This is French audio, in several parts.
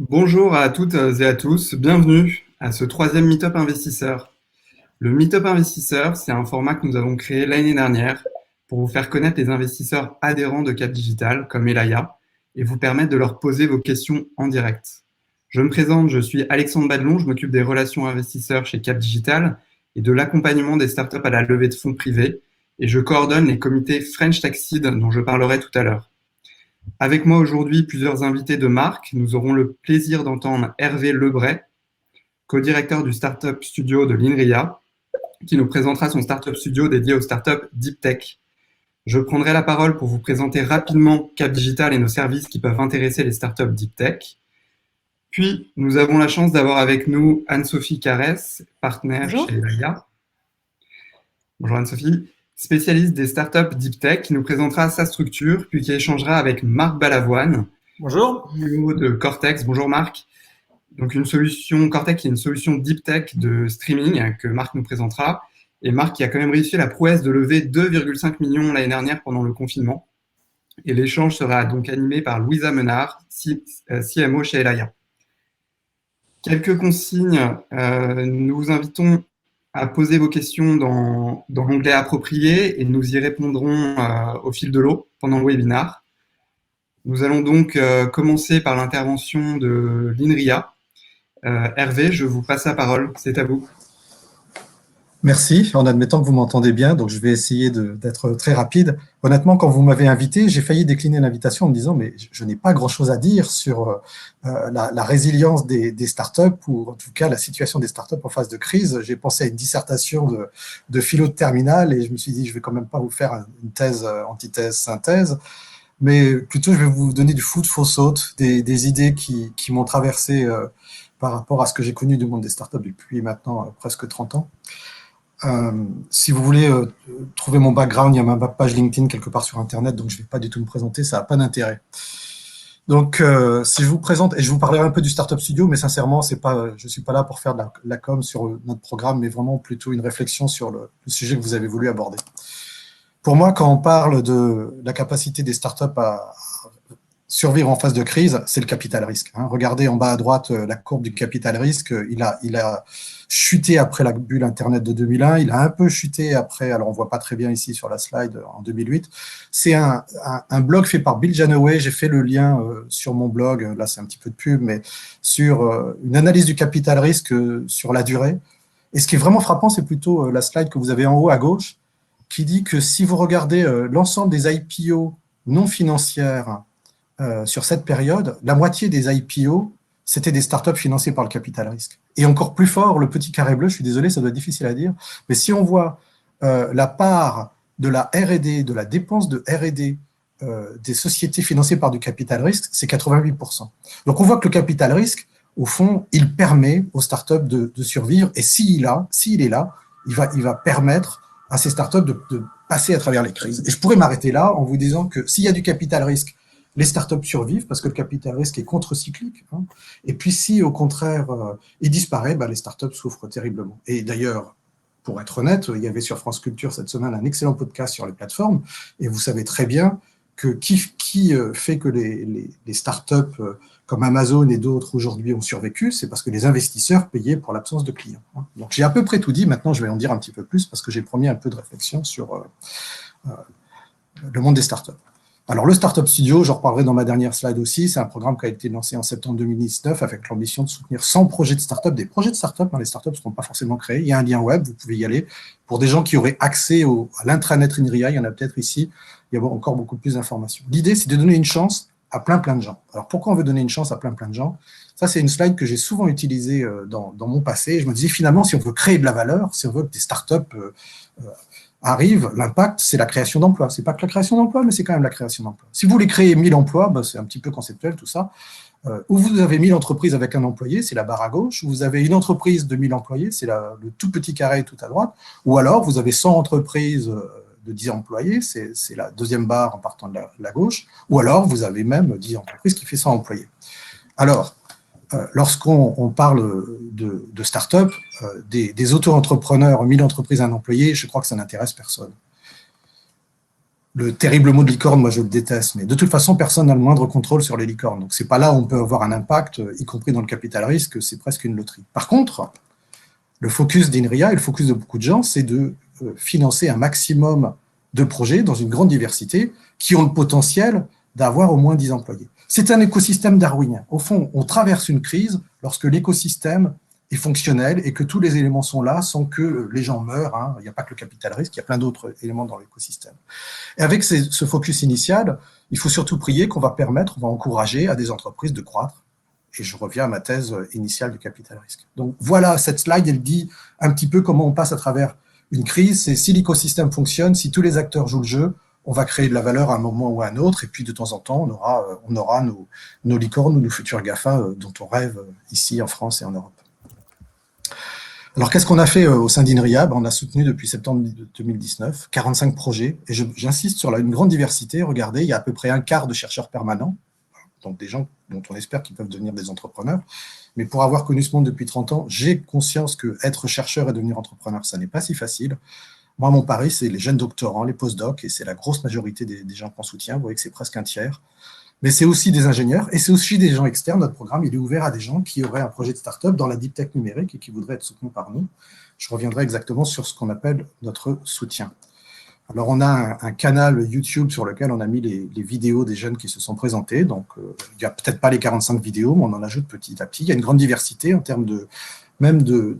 Bonjour à toutes et à tous, bienvenue à ce troisième Meetup Investisseur. Le Meetup Investisseur, c'est un format que nous avons créé l'année dernière pour vous faire connaître les investisseurs adhérents de Cap Digital, comme Elaya, et vous permettre de leur poser vos questions en direct. Je me présente, je suis Alexandre Badelon, je m'occupe des relations investisseurs chez Cap Digital et de l'accompagnement des startups à la levée de fonds privés, et je coordonne les comités French Tech Seed dont je parlerai tout à l'heure. Avec moi aujourd'hui, plusieurs invités de marque. Nous aurons le plaisir d'entendre Hervé Lebray, co-directeur du Startup Studio de l'INRIA, qui nous présentera son Startup Studio dédié aux startups Deep Tech. Je prendrai la parole pour vous présenter rapidement Cap Digital et nos services qui peuvent intéresser les startups Deep Tech. Puis, nous avons la chance d'avoir avec nous Anne-Sophie Carès, partenaire chez Bonjour. Elaya. Bonjour Anne-Sophie, spécialiste des startups Deep Tech, qui nous présentera sa structure, puis qui échangera avec Marc Balavoine, Bonjour. CEO de Cortex. Bonjour Marc. Donc une solution Cortex qui est une solution deep tech de streaming que Marc nous présentera. Et Marc qui a quand même réussi la prouesse de lever 2,5 millions l'année dernière pendant le confinement. Et l'échange sera donc animé par Louisa Menard, CMO chez Elaya. Quelques consignes. Nous vous invitons à poser vos questions dans l'onglet approprié et nous y répondrons au fil de l'eau pendant le webinaire. Nous allons donc commencer par l'intervention de l'INRIA. Hervé, je vous passe la parole, c'est à vous. Merci, en admettant que vous m'entendez bien, donc je vais essayer d'être très rapide. Honnêtement, quand vous m'avez invité, j'ai failli décliner l'invitation en me disant mais je n'ai pas grand-chose à dire sur la résilience des startups ou en tout cas la situation des startups en phase de crise. J'ai pensé à une dissertation de philo de terminale et je me suis dit je vais quand même pas vous faire une thèse, antithèse, synthèse, mais plutôt je vais vous donner du food for thought, des idées qui m'ont traversé par rapport à ce que j'ai connu du monde des startups depuis maintenant presque 30 ans. Si vous voulez trouver mon background, il y a ma page LinkedIn quelque part sur Internet, donc je ne vais pas du tout me présenter, ça n'a pas d'intérêt. Donc, si je vous présente, et je vous parlerai un peu du Startup Studio, mais sincèrement, je ne suis pas là pour faire de la com sur notre programme, mais vraiment plutôt une réflexion sur le sujet que vous avez voulu aborder. Pour moi, quand on parle de la capacité des startups à survivre en phase de crise, c'est le capital risque. Regardez en bas à droite la courbe du capital risque. Il a chuté après la bulle Internet de 2001. Il a un peu chuté après, alors on ne voit pas très bien ici sur la slide, en 2008. C'est un blog fait par Bill Janaway. J'ai fait le lien sur mon blog, là c'est un petit peu de pub, mais sur une analyse du capital risque sur la durée. Et ce qui est vraiment frappant, c'est plutôt la slide que vous avez en haut à gauche, qui dit que si vous regardez l'ensemble des IPO non financières sur cette période, la moitié des IPO, c'était des startups financées par le capital risque. Et encore plus fort, le petit carré bleu, je suis désolé, ça doit être difficile à dire, mais si on voit la part de la R&D, de la dépense de R&D des sociétés financées par du capital risque, c'est 88%. Donc on voit que le capital risque, au fond, il permet aux startups de survivre, et s'il est là, il va permettre à ces startups de passer à travers les crises. Et je pourrais m'arrêter là en vous disant que s'il y a du capital risque, les startups survivent parce que le capital risque est contre-cyclique. Et puis si, au contraire, il disparaît, les startups souffrent terriblement. Et d'ailleurs, pour être honnête, il y avait sur France Culture cette semaine un excellent podcast sur les plateformes, et vous savez très bien que qui fait que les startups comme Amazon et d'autres aujourd'hui ont survécu, c'est parce que les investisseurs payaient pour l'absence de clients. Donc j'ai à peu près tout dit, maintenant je vais en dire un petit peu plus parce que j'ai promis un peu de réflexion sur le monde des startups. Alors, le Startup Studio, j'en reparlerai dans ma dernière slide aussi, c'est un programme qui a été lancé en septembre 2019 avec l'ambition de soutenir 100 projets de startup, des projets de startup, les startups ne seront pas forcément créés, il y a un lien web, vous pouvez y aller, pour des gens qui auraient accès à l'intranet INRIA, il y en a peut-être ici, il y a encore beaucoup plus d'informations. L'idée, c'est de donner une chance à plein de gens. Alors, pourquoi on veut donner une chance à plein de gens? Ça, c'est une slide que j'ai souvent utilisée dans mon passé, je me disais finalement, si on veut créer de la valeur, si on veut que des startups arrive, l'impact, c'est la création d'emplois. C'est pas que la création d'emplois, mais c'est quand même la création d'emplois. Si vous voulez créer 1000 emplois, c'est un petit peu conceptuel tout ça, où vous avez 1000 entreprises avec un employé, c'est la barre à gauche, où vous avez une entreprise de 1000 employés, c'est le tout petit carré tout à droite, ou alors vous avez 100 entreprises de 10 employés, c'est la deuxième barre en partant de la gauche, ou alors vous avez même 10 entreprises qui fait 100 employés. Alors, lorsqu'on parle de start-up, des auto-entrepreneurs, 1000 entreprises, un employé, je crois que ça n'intéresse personne. Le terrible mot de licorne, moi je le déteste, mais de toute façon, personne n'a le moindre contrôle sur les licornes. Donc c'est pas là où on peut avoir un impact, y compris dans le capital risque, c'est presque une loterie. Par contre, le focus d'INRIA et le focus de beaucoup de gens, c'est de financer un maximum de projets dans une grande diversité qui ont le potentiel d'avoir au moins 10 employés. C'est un écosystème darwinien. Au fond, on traverse une crise lorsque l'écosystème est fonctionnel et que tous les éléments sont là sans que les gens meurent. Hein. Il n'y a pas que le capital risque, il y a plein d'autres éléments dans l'écosystème. Et avec ce focus initial, il faut surtout prier qu'on va permettre, on va encourager à des entreprises de croître. Et je reviens à ma thèse initiale du capital risque. Donc voilà, cette slide, elle dit un petit peu comment on passe à travers une crise. C'est si l'écosystème fonctionne, si tous les acteurs jouent le jeu, on va créer de la valeur à un moment ou à un autre. Et puis de temps en temps, on aura nos licornes ou nos futurs GAFA dont on rêve ici en France et en Europe. Alors, qu'est-ce qu'on a fait au sein d'INRIA? On a soutenu depuis septembre 2019 45 projets. Et j'insiste sur une grande diversité. Regardez, il y a à peu près un quart de chercheurs permanents, donc des gens dont on espère qu'ils peuvent devenir des entrepreneurs. Mais pour avoir connu ce monde depuis 30 ans, j'ai conscience que être chercheur et devenir entrepreneur, ça n'est pas si facile. Moi, mon pari, c'est les jeunes doctorants, les postdocs, et c'est la grosse majorité des gens qu'on soutient. Vous voyez que c'est presque un tiers. Mais c'est aussi des ingénieurs et c'est aussi des gens externes. Notre programme, il est ouvert à des gens qui auraient un projet de start-up dans la deep tech numérique et qui voudraient être soutenus par nous. Je reviendrai exactement sur ce qu'on appelle notre soutien. Alors, on a un canal YouTube sur lequel on a mis les vidéos des jeunes qui se sont présentés. Donc, il n'y a peut-être pas les 45 vidéos, mais on en ajoute petit à petit. Il y a une grande diversité en termes même de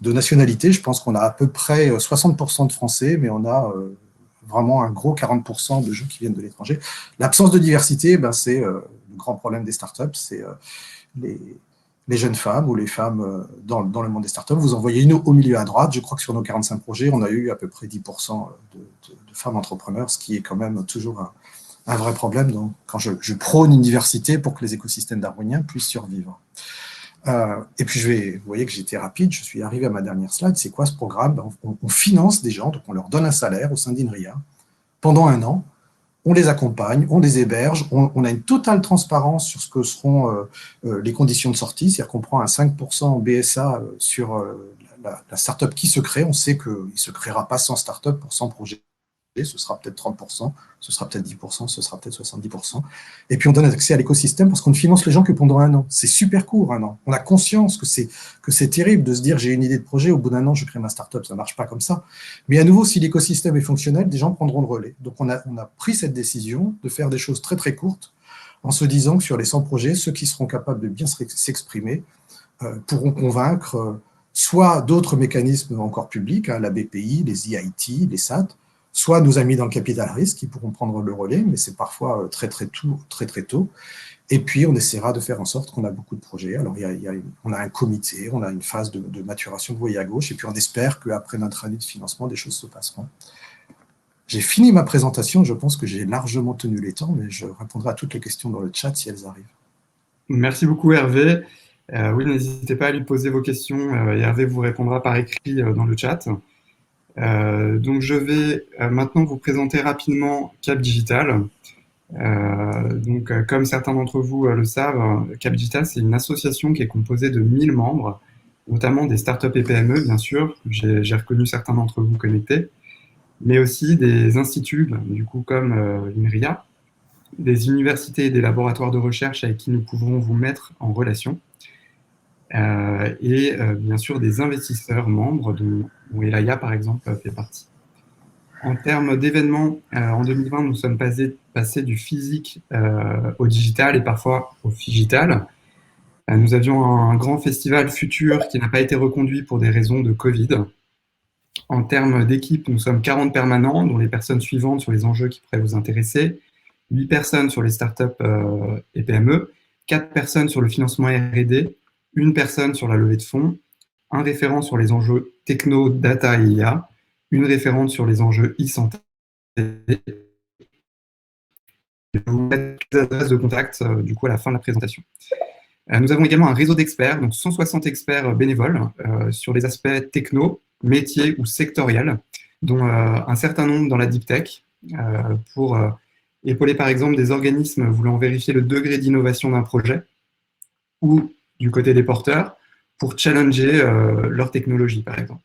nationalité. Je pense qu'on a à peu près 60% de Français, mais on a vraiment un gros 40% de gens qui viennent de l'étranger. L'absence de diversité, c'est le grand problème des startups, c'est les jeunes femmes ou les femmes dans le monde des startups. Vous en voyez une au milieu à droite. Je crois que sur nos 45 projets, on a eu à peu près 10% de femmes entrepreneurs, ce qui est quand même toujours un vrai problème. Donc, quand je prône une diversité pour que les écosystèmes darwiniens puissent survivre. Et puis, vous voyez que j'étais rapide, je suis arrivé à ma dernière slide. C'est quoi ce programme? On finance des gens, donc on leur donne un salaire au sein d'INRIA pendant 1 an. On les accompagne, on les héberge, on a une totale transparence sur ce que seront les conditions de sortie, c'est-à-dire qu'on prend un 5% BSA sur la startup qui se crée. On sait qu'il ne se créera pas 100 startups pour 100 projets. Ce sera peut-être 30%, ce sera peut-être 10%, ce sera peut-être 70%. Et puis on donne accès à l'écosystème parce qu'on ne finance les gens que pendant 1 an. C'est super court, 1 an. On a conscience que c'est terrible de se dire j'ai une idée de projet, au bout d'1 an je crée ma startup, ça ne marche pas comme ça. Mais à nouveau, si l'écosystème est fonctionnel, des gens prendront le relais. Donc on a pris cette décision de faire des choses très très courtes en se disant que sur les 100 projets, ceux qui seront capables de bien s'exprimer pourront convaincre soit d'autres mécanismes encore publics, la BPI, les EIT, les SAT, soit nos amis dans le capital risque qui pourront prendre le relais, mais c'est parfois très très tôt. Et puis, on essaiera de faire en sorte qu'on a beaucoup de projets. Alors, on a un comité, on a une phase de maturation, vous voyez à gauche, et puis on espère qu'après notre année de financement, des choses se passeront. J'ai fini ma présentation, je pense que j'ai largement tenu les temps, mais je répondrai à toutes les questions dans le chat si elles arrivent. Merci beaucoup Hervé. Oui, n'hésitez pas à lui poser vos questions et Hervé vous répondra par écrit dans le chat. Donc je vais maintenant vous présenter rapidement Cap Digital. Comme certains d'entre vous le savent, Cap Digital, c'est une association qui est composée de 1000 membres, notamment des startups et PME, bien sûr. J'ai reconnu certains d'entre vous connectés, mais aussi des instituts, du coup, comme l'INRIA, des universités et des laboratoires de recherche avec qui nous pouvons vous mettre en relation, et bien sûr des investisseurs membres dont Elaya, par exemple, fait partie. En termes d'événements, en 2020, nous sommes passés du physique au digital et parfois au figital. Nous avions un grand festival futur qui n'a pas été reconduit pour des raisons de Covid. En termes d'équipe, nous sommes 40 permanents, dont les personnes suivantes sur les enjeux qui pourraient vous intéresser, 8 personnes sur les startups et PME, 4 personnes sur le financement R&D, 1 personne sur la levée de fonds, un référent sur les enjeux techno, data et IA, une référente sur les enjeux e-santé. Je vais vous mettre les adresses de contact du coup à la fin de la présentation. Nous avons également un réseau d'experts, donc 160 experts bénévoles sur les aspects techno, métiers ou sectoriels, dont un certain nombre dans la deep tech, pour épauler par exemple des organismes voulant vérifier le degré d'innovation d'un projet, ou du côté des porteurs, pour challenger leur technologie par exemple.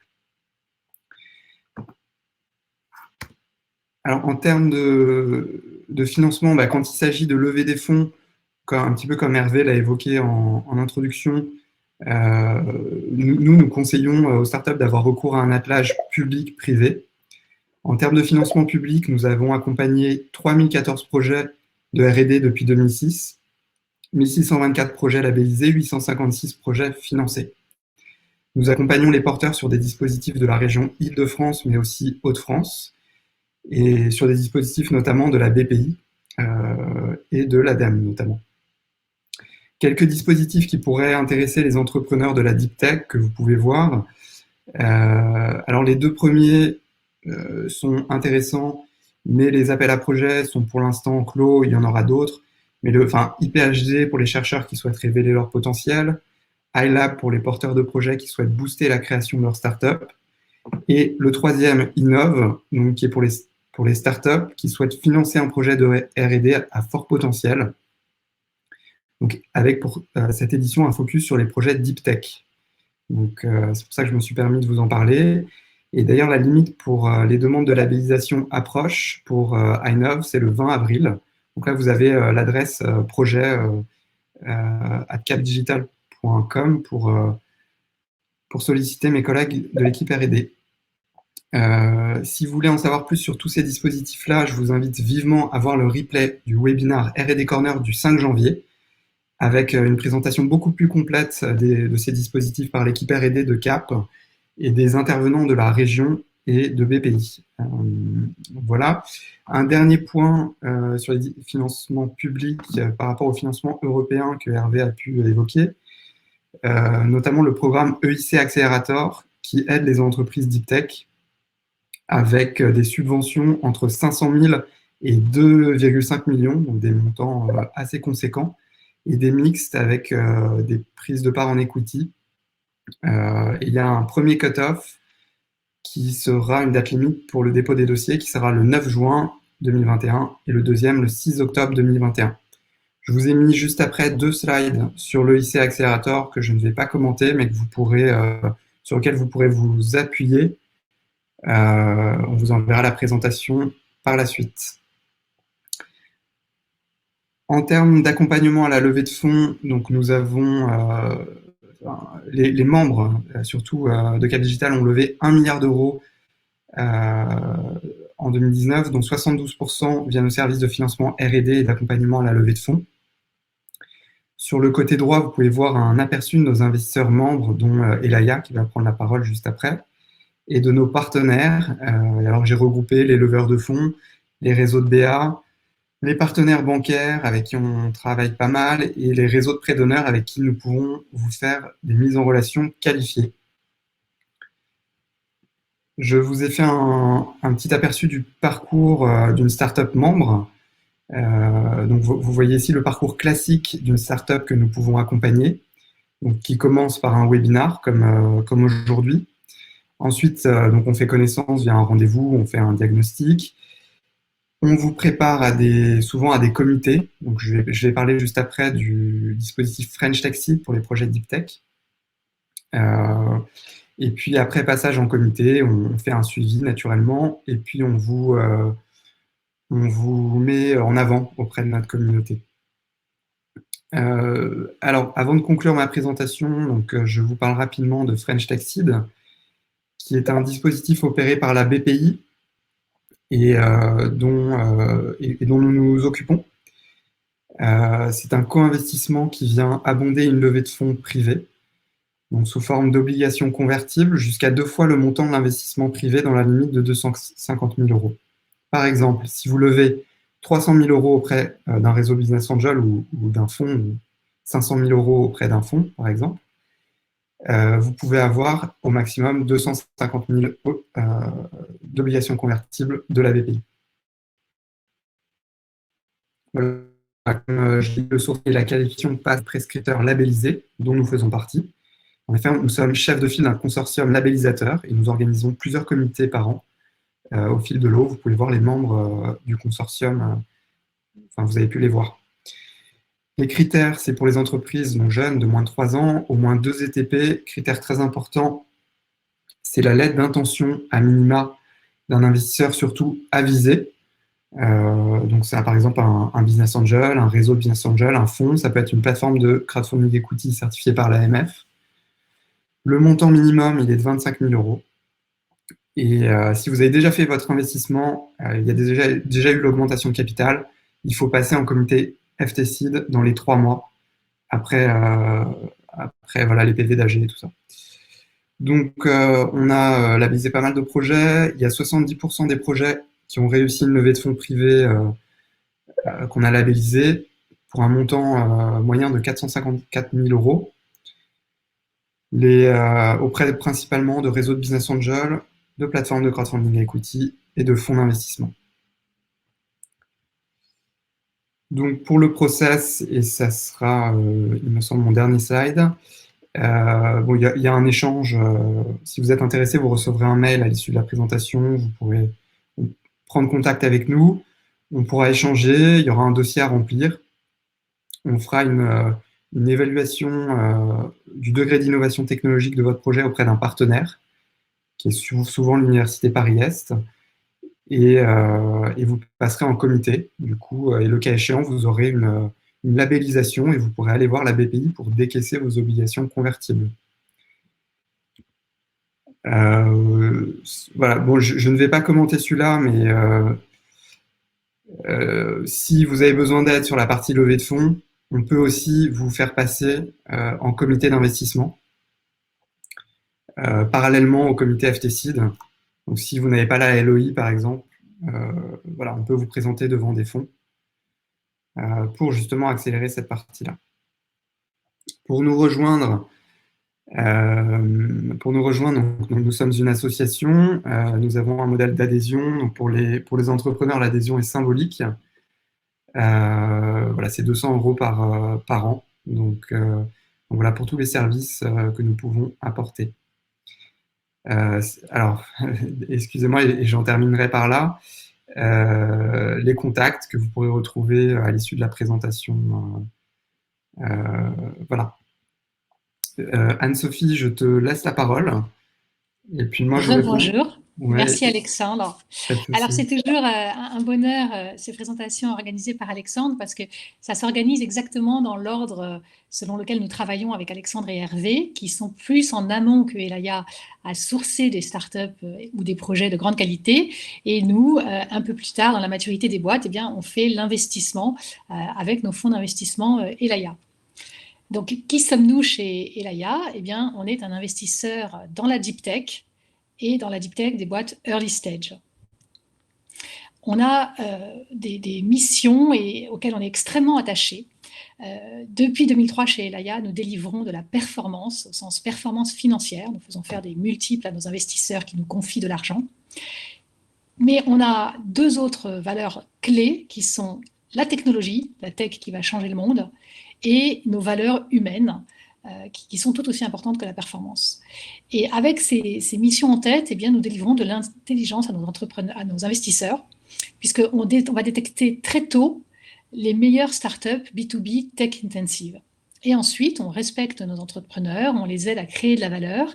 Alors, en termes de financement, quand il s'agit de lever des fonds, un petit peu comme Hervé l'a évoqué en introduction, nous conseillons aux startups d'avoir recours à un attelage public-privé. En termes de financement public, nous avons accompagné 3014 projets de R&D depuis 2006, 1624 projets labellisés, 856 projets financés. Nous accompagnons les porteurs sur des dispositifs de la région Île-de-France, mais aussi Hauts-de-France, et sur des dispositifs notamment de la BPI et de l'ADEME notamment. Quelques dispositifs qui pourraient intéresser les entrepreneurs de la deep tech que vous pouvez voir. Alors les deux premiers sont intéressants, mais les appels à projets sont pour l'instant clos, il y en aura d'autres. Mais IPHD pour les chercheurs qui souhaitent révéler leur potentiel, iLab pour les porteurs de projets qui souhaitent booster la création de leur start-up, et le troisième, Innove, donc, qui est pour les startups qui souhaitent financer un projet de R&D à fort potentiel. Donc, avec pour cette édition un focus sur les projets deep tech. Donc, c'est pour ça que je me suis permis de vous en parler. Et d'ailleurs, la limite pour les demandes de labellisation approche pour Innove, c'est le 20 avril. Donc là, vous avez l'adresse projet @capdigital.com pour solliciter mes collègues de l'équipe R&D. Si vous voulez en savoir plus sur tous ces dispositifs-là, je vous invite vivement à voir le replay du webinaire R&D Corner du 5 janvier, avec une présentation beaucoup plus complète de ces dispositifs par l'équipe R&D de CAP et des intervenants de la région et de BPI. Voilà. Un dernier point sur les financements publics par rapport au financement européen que Hervé a pu évoquer, notamment le programme EIC Accelerator qui aide les entreprises deep tech avec des subventions entre 500 000 et 2,5 millions, donc des montants assez conséquents, et des mixtes avec des prises de part en equity. Il y a un premier cut-off qui sera une date limite pour le dépôt des dossiers, qui sera le 9 juin 2021, et le deuxième le 6 octobre 2021. Je vous ai mis juste après 2 slides sur l'EIC Accelerator que je ne vais pas commenter, mais que vous pourrez, sur lesquels vous pourrez vous appuyer. On vous enverra la présentation par la suite. En termes d'accompagnement à la levée de fonds, donc nous avons les membres, surtout de Cap Digital, ont levé 1 milliard d'euros en 2019, dont 72% viennent au service de financement R&D et d'accompagnement à la levée de fonds. Sur le côté droit, vous pouvez voir un aperçu de nos investisseurs membres, dont Elaya, qui va prendre la parole juste après, et de nos partenaires. Alors j'ai regroupé les leveurs de fonds, les réseaux de BA, les partenaires bancaires avec qui on travaille pas mal et les réseaux de prêts d'honneur avec qui nous pouvons vous faire des mises en relation qualifiées. Je vous ai fait un petit aperçu du parcours d'une startup membre. Donc vous voyez ici le parcours classique d'une startup que nous pouvons accompagner, donc qui commence par un webinar comme aujourd'hui. Ensuite, donc on fait connaissance via un rendez-vous, on fait un diagnostic. On vous prépare souvent à des comités. Donc je vais parler juste après du dispositif French Tech Seed pour les projets Deep Tech. Et puis après passage en comité, on fait un suivi naturellement et puis on vous met en avant auprès de notre communauté. Alors, avant de conclure ma présentation, donc, je vous parle rapidement de French Tech Seed, qui est un dispositif opéré par la BPI et dont nous nous occupons. C'est un co-investissement qui vient abonder une levée de fonds privée, donc sous forme d'obligations convertibles jusqu'à 2 fois le montant de l'investissement privé dans la limite de 250 000 euros. Par exemple, si vous levez 300 000 euros auprès d'un réseau Business Angel ou d'un fonds, ou 500 000 euros auprès d'un fonds, par exemple, vous pouvez avoir au maximum 250 000 d'obligations convertibles de la BPI. Voilà. Comme je dis, le source et la qualification passe prescripteur labellisé, dont nous faisons partie. En effet, nous sommes chefs de file d'un consortium labellisateur et nous organisons plusieurs comités par an. Au fil de l'eau, vous pouvez voir les membres du consortium, vous avez pu les voir. Les critères, c'est pour les entreprises non jeunes de moins de 3 ans, au moins 2 ETP. Critère très important, c'est la lettre d'intention à minima d'un investisseur surtout avisé. Donc, ça a par exemple un business angel, un réseau de business angel, un fonds. Ça peut être une plateforme de crowdfunding equity certifiée par l'AMF. Le montant minimum, il est de 25 000 euros. Et si vous avez déjà fait votre investissement, il y a déjà eu l'augmentation de capital, il faut passer en comité FT-Seed dans les 3 mois après voilà, les PV d'AG et tout ça. Donc, on a labellisé pas mal de projets. Il y a 70% des projets qui ont réussi une levée de fonds privés qu'on a labellisé pour un montant moyen de 454 000 euros. Auprès principalement de réseaux de business angel, de plateformes de crowdfunding equity et de fonds d'investissement. Donc pour le process, et ça sera, il me semble, mon dernier slide, bon, il y a un échange. Si vous êtes intéressé, vous recevrez un mail à l'issue de la présentation. Vous pourrez prendre contact avec nous. On pourra échanger. Il y aura un dossier à remplir. On fera une évaluation du degré d'innovation technologique de votre projet auprès d'un partenaire, qui est souvent l'Université Paris-Est. Et vous passerez en comité, du coup, et le cas échéant, vous aurez une labellisation et vous pourrez aller voir la BPI pour décaisser vos obligations convertibles. Voilà, bon, je ne vais pas commenter celui-là, mais si vous avez besoin d'aide sur la partie levée de fonds, on peut aussi vous faire passer en comité d'investissement, parallèlement au comité FT-Seed. Donc, si vous n'avez pas la LOI, par exemple, voilà, on peut vous présenter devant des fonds pour justement accélérer cette partie-là. Pour nous rejoindre, donc, nous sommes une association, nous avons un modèle d'adhésion. Donc pour les entrepreneurs, l'adhésion est symbolique. Voilà, c'est 200 € par an. Donc voilà pour tous les services que nous pouvons apporter. Alors, excusez-moi, et j'en terminerai par là. Les contacts que vous pourrez retrouver à l'issue de la présentation. Voilà. Anne-Sophie, je te laisse la parole. Et puis moi, je réponds. Bonjour. Ouais, Merci Alexandre. Alors c'est toujours un bonheur ces présentations organisées par Alexandre parce que ça s'organise exactement dans l'ordre selon lequel nous travaillons avec Alexandre et Hervé, qui sont plus en amont que Elaya à sourcer des startups ou des projets de grande qualité. Et nous, un peu plus tard dans la maturité des boîtes, eh bien, on fait l'investissement avec nos fonds d'investissement Elaya. Donc, qui sommes-nous chez Elaya? Eh bien, on est un investisseur dans la deep tech et dans la deep tech des boîtes early stage. On a des missions auxquelles on est extrêmement attaché. Depuis 2003, chez Elaya, nous délivrons de la performance, au sens performance financière. Nous faisons faire des multiples à nos investisseurs qui nous confient de l'argent. Mais on a deux autres valeurs clés qui sont la technologie, la tech qui va changer le monde, et nos valeurs humaines, qui sont tout aussi importantes que la performance. Et avec ces missions en tête, eh bien, nous délivrons de l'intelligence à nos investisseurs, puisqu'on va détecter très tôt les meilleures startups B2B tech intensive. Et ensuite, on respecte nos entrepreneurs, on les aide à créer de la valeur.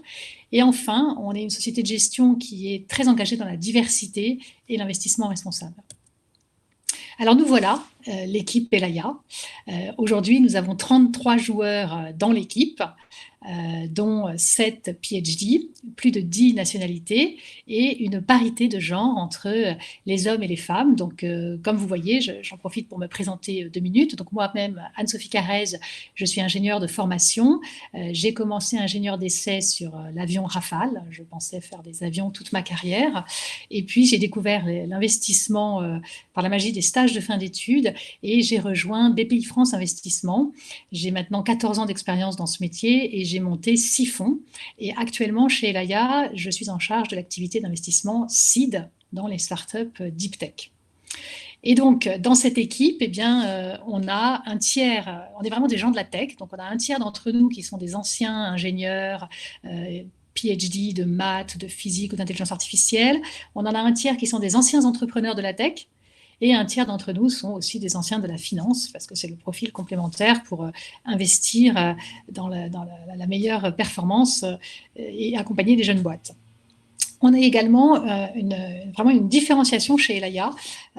Et enfin, on est une société de gestion qui est très engagée dans la diversité et l'investissement responsable. Alors nous voilà, l'équipe Elaya. Aujourd'hui, nous avons 33 joueurs dans l'équipe, dont 7 PhD, plus de 10 nationalités et une parité de genre entre les hommes et les femmes. Donc, comme vous voyez, j'en profite pour me présenter 2 minutes. Donc, moi-même, Anne-Sophie Carrez, je suis ingénieure de formation. J'ai commencé ingénieure d'essai sur l'avion Rafale. Je pensais faire des avions toute ma carrière. Et puis, j'ai découvert l'investissement par la magie des stages de fin d'études et j'ai rejoint BPI France Investissement. J'ai maintenant 14 ans d'expérience dans ce métier et j'ai monté 6 fonds. Et actuellement, chez Elaya, je suis en charge de l'activité d'investissement seed dans les startups deep tech. Et donc, dans cette équipe, eh bien, on a un tiers, on est vraiment des gens de la tech, donc on a un tiers d'entre nous qui sont des anciens ingénieurs, PhD de maths, de physique ou d'intelligence artificielle. On en a un tiers qui sont des anciens entrepreneurs de la tech. Et un tiers d'entre nous sont aussi des anciens de la finance, parce que c'est le profil complémentaire pour investir dans la meilleure performance et accompagner des jeunes boîtes. On a également vraiment une différenciation chez Elaya,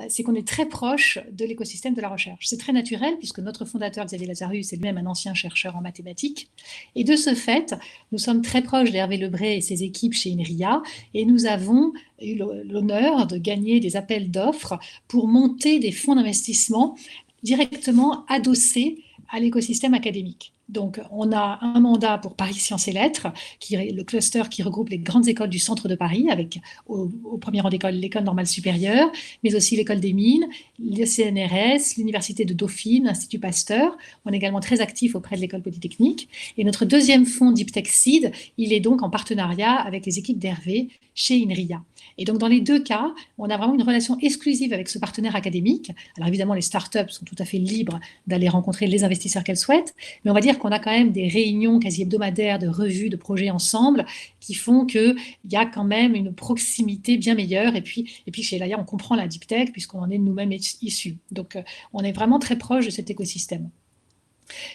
c'est qu'on est très proche de l'écosystème de la recherche. C'est très naturel puisque notre fondateur Xavier Lazarus est lui-même un ancien chercheur en mathématiques. Et de ce fait, nous sommes très proches d'Hervé Lebray et ses équipes chez INRIA et nous avons eu l'honneur de gagner des appels d'offres pour monter des fonds d'investissement directement adossés à l'écosystème académique. Donc, on a un mandat pour Paris Sciences et Lettres, qui est le cluster qui regroupe les grandes écoles du centre de Paris, avec au premier rang d'école l'école normale supérieure, mais aussi l'école des mines, le CNRS, l'université de Dauphine, l'Institut Pasteur. On est également très actif auprès de l'école polytechnique. Et notre deuxième fonds Deep Tech Seed, il est donc en partenariat avec les équipes d'Hervé chez INRIA. Et donc, dans les deux cas, on a vraiment une relation exclusive avec ce partenaire académique. Alors, évidemment, les startups sont tout à fait libres d'aller rencontrer les investisseurs qu'elles souhaitent, mais on va dire qu'on a quand même des réunions quasi hebdomadaires de revues de projets ensemble qui font qu'il y a quand même une proximité bien meilleure. Et puis chez Elaya, on comprend la deep tech puisqu'on en est nous-mêmes issus. Donc, on est vraiment très proche de cet écosystème.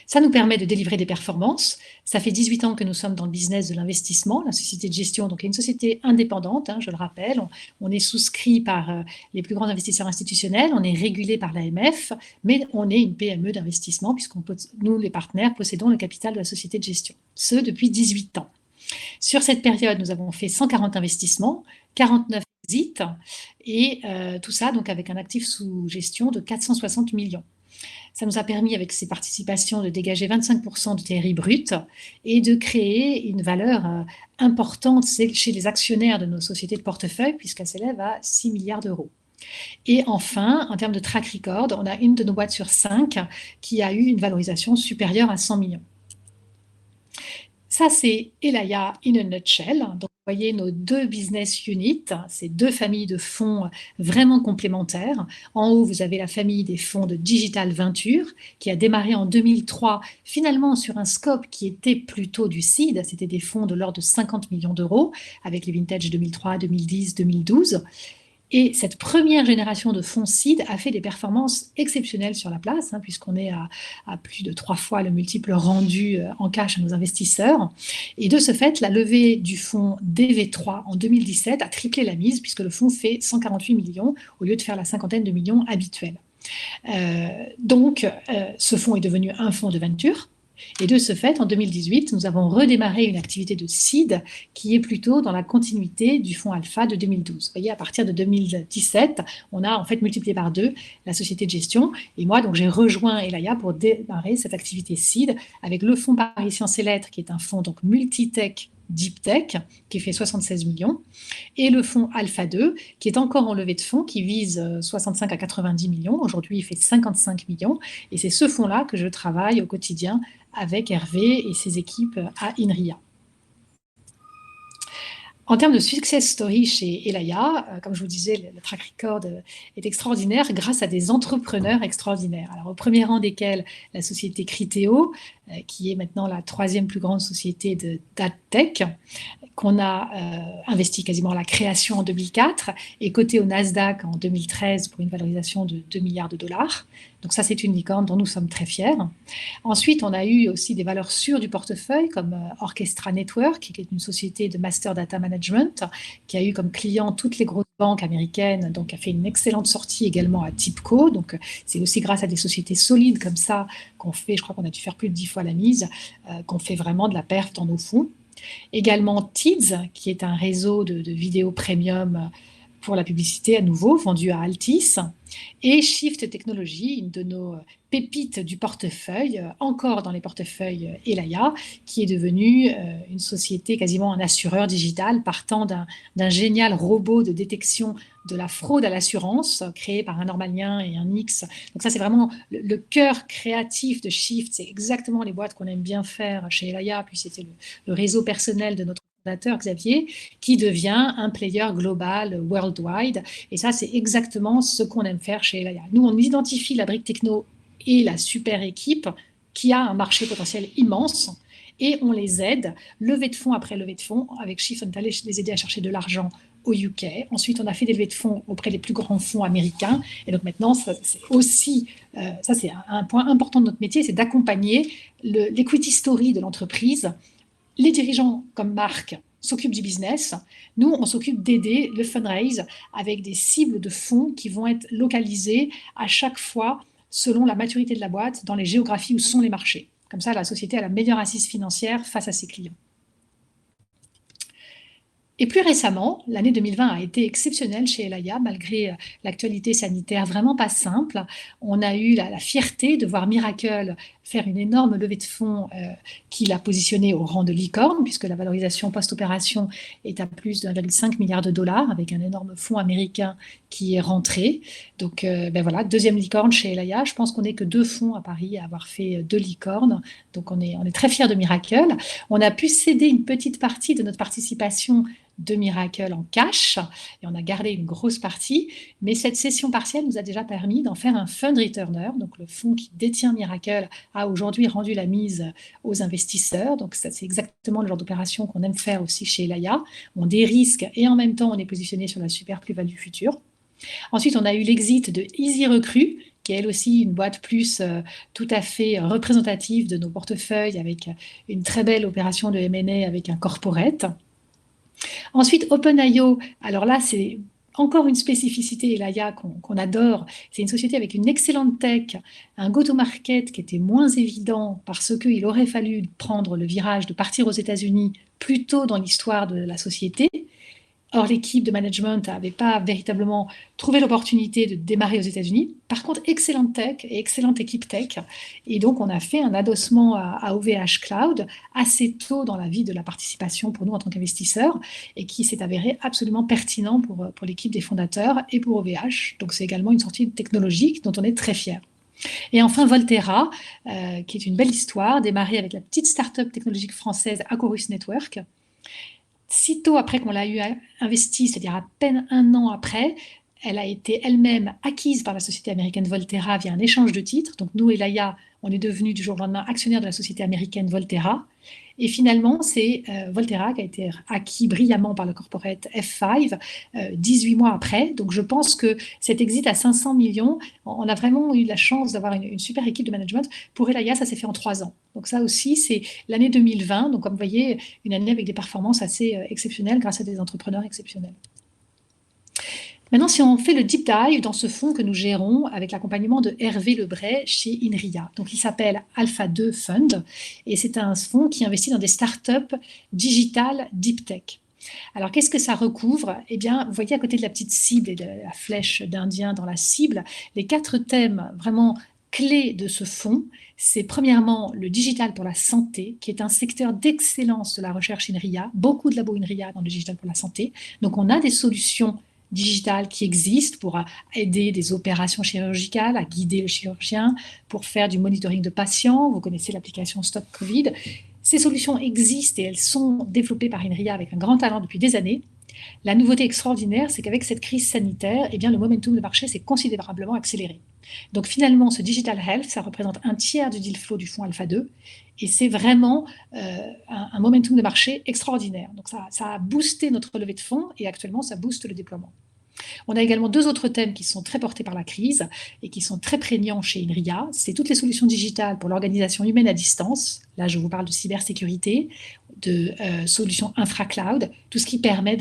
Ça nous permet de délivrer des performances. Ça fait 18 ans que nous sommes dans le business de l'investissement, la société de gestion, donc une société indépendante, je le rappelle. On est souscrit par les plus grands investisseurs institutionnels, on est régulé par l'AMF, mais on est une PME d'investissement puisque nous, les partenaires, possédons le capital de la société de gestion. Ce, depuis 18 ans. Sur cette période, nous avons fait 140 investissements, 49 exits, et tout ça donc avec un actif sous gestion de 460 millions. Ça nous a permis, avec ces participations, de dégager 25% de TRI brut et de créer une valeur importante chez les actionnaires de nos sociétés de portefeuille, puisqu'elle s'élève à 6 milliards d'euros. Et enfin, en termes de track record, on a une de nos boîtes sur 5 qui a eu une valorisation supérieure à 100 millions. Ça, c'est Elaya in a nutshell. Donc, vous voyez nos deux business units, ces deux familles de fonds vraiment complémentaires. En haut, vous avez la famille des fonds de Digital Venture qui a démarré en 2003, finalement sur un scope qui était plutôt du seed. C'était des fonds de l'ordre de 50 millions d'euros avec les vintage 2003, 2010, 2012. Et cette première génération de fonds seed a fait des performances exceptionnelles sur la place, puisqu'on est à plus de 3 fois le multiple rendu en cash à nos investisseurs. Et de ce fait, la levée du fonds DV3 en 2017 a triplé la mise, puisque le fonds fait 148 millions au lieu de faire la cinquantaine de millions habituelle. Donc, ce fonds est devenu un fonds de venture. Et de ce fait, en 2018, nous avons redémarré une activité de seed qui est plutôt dans la continuité du fonds Alpha de 2012. Vous voyez, à partir de 2017, on a en fait multiplié par 2 la société de gestion. Et moi, donc, j'ai rejoint Elaya pour démarrer cette activité seed avec le fonds Paris Sciences et Lettres, qui est un fonds donc multitech, Deep Tech, qui fait 76 millions, et le fonds Alpha 2, qui est encore en levée de fonds, qui vise 65 à 90 millions. Aujourd'hui, il fait 55 millions, et c'est ce fonds-là que je travaille au quotidien avec Hervé et ses équipes à INRIA. En termes de success story chez Elaya, comme je vous disais, le track record est extraordinaire grâce à des entrepreneurs extraordinaires. Alors, au premier rang desquels la société Criteo, qui est maintenant la 3e plus grande société de tech, qu'on a investi quasiment à la création en 2004 et coté au Nasdaq en 2013 pour une valorisation de 2 milliards de dollars. Donc ça, c'est une licorne dont nous sommes très fiers. Ensuite, on a eu aussi des valeurs sûres du portefeuille, comme Orchestra Network, qui est une société de master data management, qui a eu comme client toutes les grosses banques américaines, donc a fait une excellente sortie également à TIPCO. Donc c'est aussi grâce à des sociétés solides comme ça qu'on fait, je crois qu'on a dû faire plus de 10 fois la mise, qu'on fait vraiment de la perf dans nos fonds. Également Tids, qui est un réseau de vidéos premium pour la publicité à nouveau, vendu à Altis, et Shift Technology, une de nos pépites du portefeuille, encore dans les portefeuilles Elaya, qui est devenue une société, quasiment un assureur digital, partant d'un génial robot de détection de la fraude à l'assurance, créé par un Normalien et un X. Donc ça, c'est vraiment le cœur créatif de Shift, c'est exactement les boîtes qu'on aime bien faire chez Elaya, puis c'était le réseau personnel de notre fondateur Xavier, qui devient un player global, worldwide. Et ça, c'est exactement ce qu'on aime faire chez Elaya. Nous, on identifie la brique techno et la super équipe qui a un marché potentiel immense et on les aide, levée de fonds après levée de fonds. Avec Shift, on est allé les aider à chercher de l'argent au UK. Ensuite, on a fait des levées de fonds auprès des plus grands fonds américains. Et donc maintenant, ça, c'est aussi, ça c'est un point important de notre métier, c'est d'accompagner l'equity story de l'entreprise, les dirigeants comme Marc s'occupe du business. Nous, on s'occupe d'aider le fundraise avec des cibles de fonds qui vont être localisées à chaque fois selon la maturité de la boîte dans les géographies où sont les marchés. Comme ça, la société a la meilleure assise financière face à ses clients. Et plus récemment, l'année 2020 a été exceptionnelle chez Elaya, malgré l'actualité sanitaire vraiment pas simple. On a eu la fierté de voir Miracle faire une énorme levée de fonds qui l'a positionné au rang de licorne, puisque la valorisation post-opération est à plus de 1,5 milliard de dollars, avec un énorme fonds américain qui est rentré. Donc voilà, deuxième licorne chez Elaya. Je pense qu'on n'est que 2 fonds à Paris à avoir fait 2 licornes. Donc on est très fiers de Miracle. On a pu céder une petite partie de notre participation de Miracle en cash, et on a gardé une grosse partie, mais cette cession partielle nous a déjà permis d'en faire un fund returner, donc le fonds qui détient Miracle a aujourd'hui rendu la mise aux investisseurs, donc ça, c'est exactement le genre d'opération qu'on aime faire aussi chez Elaya. On dérisque et en même temps on est positionné sur la super plus-value future. Ensuite, on a eu l'exit de Easy Recruit, qui est elle aussi une boîte plus tout à fait représentative de nos portefeuilles, avec une très belle opération de M&A avec un corporate. Ensuite, OpenIO, alors là, c'est encore une spécificité Elaya qu'on adore. C'est une société avec une excellente tech, un go-to-market qui était moins évident parce qu'il aurait fallu prendre le virage de partir aux États-Unis plus tôt dans l'histoire de la société. Or, l'équipe de management n'avait pas véritablement trouvé l'opportunité de démarrer aux États-Unis. Par contre, excellente tech et excellente équipe tech. Et donc, on a fait un adossement à OVH Cloud assez tôt dans la vie de la participation pour nous en tant qu'investisseurs et qui s'est avéré absolument pertinent pour l'équipe des fondateurs et pour OVH. Donc, c'est également une sortie technologique dont on est très fiers. Et enfin, Volterra, qui est une belle histoire, démarrée avec la petite start-up technologique française Acorus Network. Sitôt après qu'on l'a eu investi, c'est-à-dire à peine 1 an après, elle a été elle-même acquise par la société américaine Volterra via un échange de titres. Donc nous, Elaya, on est devenus du jour au lendemain actionnaires de la société américaine Volterra. Et finalement, c'est Volterra qui a été acquis brillamment par le corporate F5 18 mois après. Donc je pense que cet exit à 500 millions, on a vraiment eu la chance d'avoir une super équipe de management. Pour Elaya, ça s'est fait en 3 ans. Donc ça aussi, c'est l'année 2020. Donc comme vous voyez, une année avec des performances assez exceptionnelles grâce à des entrepreneurs exceptionnels. Maintenant, si on fait le deep dive dans ce fonds que nous gérons avec l'accompagnement de Hervé Lebray chez Inria. Donc, il s'appelle Alpha 2 Fund et c'est un fonds qui investit dans des startups digitales deep tech. Alors, qu'est-ce que ça recouvre? Eh bien, vous voyez à côté de la petite cible et de la flèche d'Indien dans la cible, les 4 thèmes vraiment clés de ce fonds, c'est premièrement le digital pour la santé, qui est un secteur d'excellence de la recherche INRIA, beaucoup de labos INRIA dans le digital pour la santé. Donc, on a des solutions digitales qui existent pour aider des opérations chirurgicales, à guider le chirurgien, pour faire du monitoring de patients. Vous connaissez l'application Stop Covid. Ces solutions existent et elles sont développées par INRIA avec un grand talent depuis des années. La nouveauté extraordinaire, c'est qu'avec cette crise sanitaire, eh bien, le momentum de marché s'est considérablement accéléré. Donc finalement, ce digital health, ça représente 1/3 du deal flow du fonds Alpha 2 et c'est vraiment un momentum de marché extraordinaire. Donc ça a boosté notre levée de fonds et actuellement, ça booste le déploiement. On a également 2 autres thèmes qui sont très portés par la crise et qui sont très prégnants chez INRIA. C'est toutes les solutions digitales pour l'organisation humaine à distance. Là, je vous parle de cybersécurité, de solutions infra-cloud, tout ce qui permet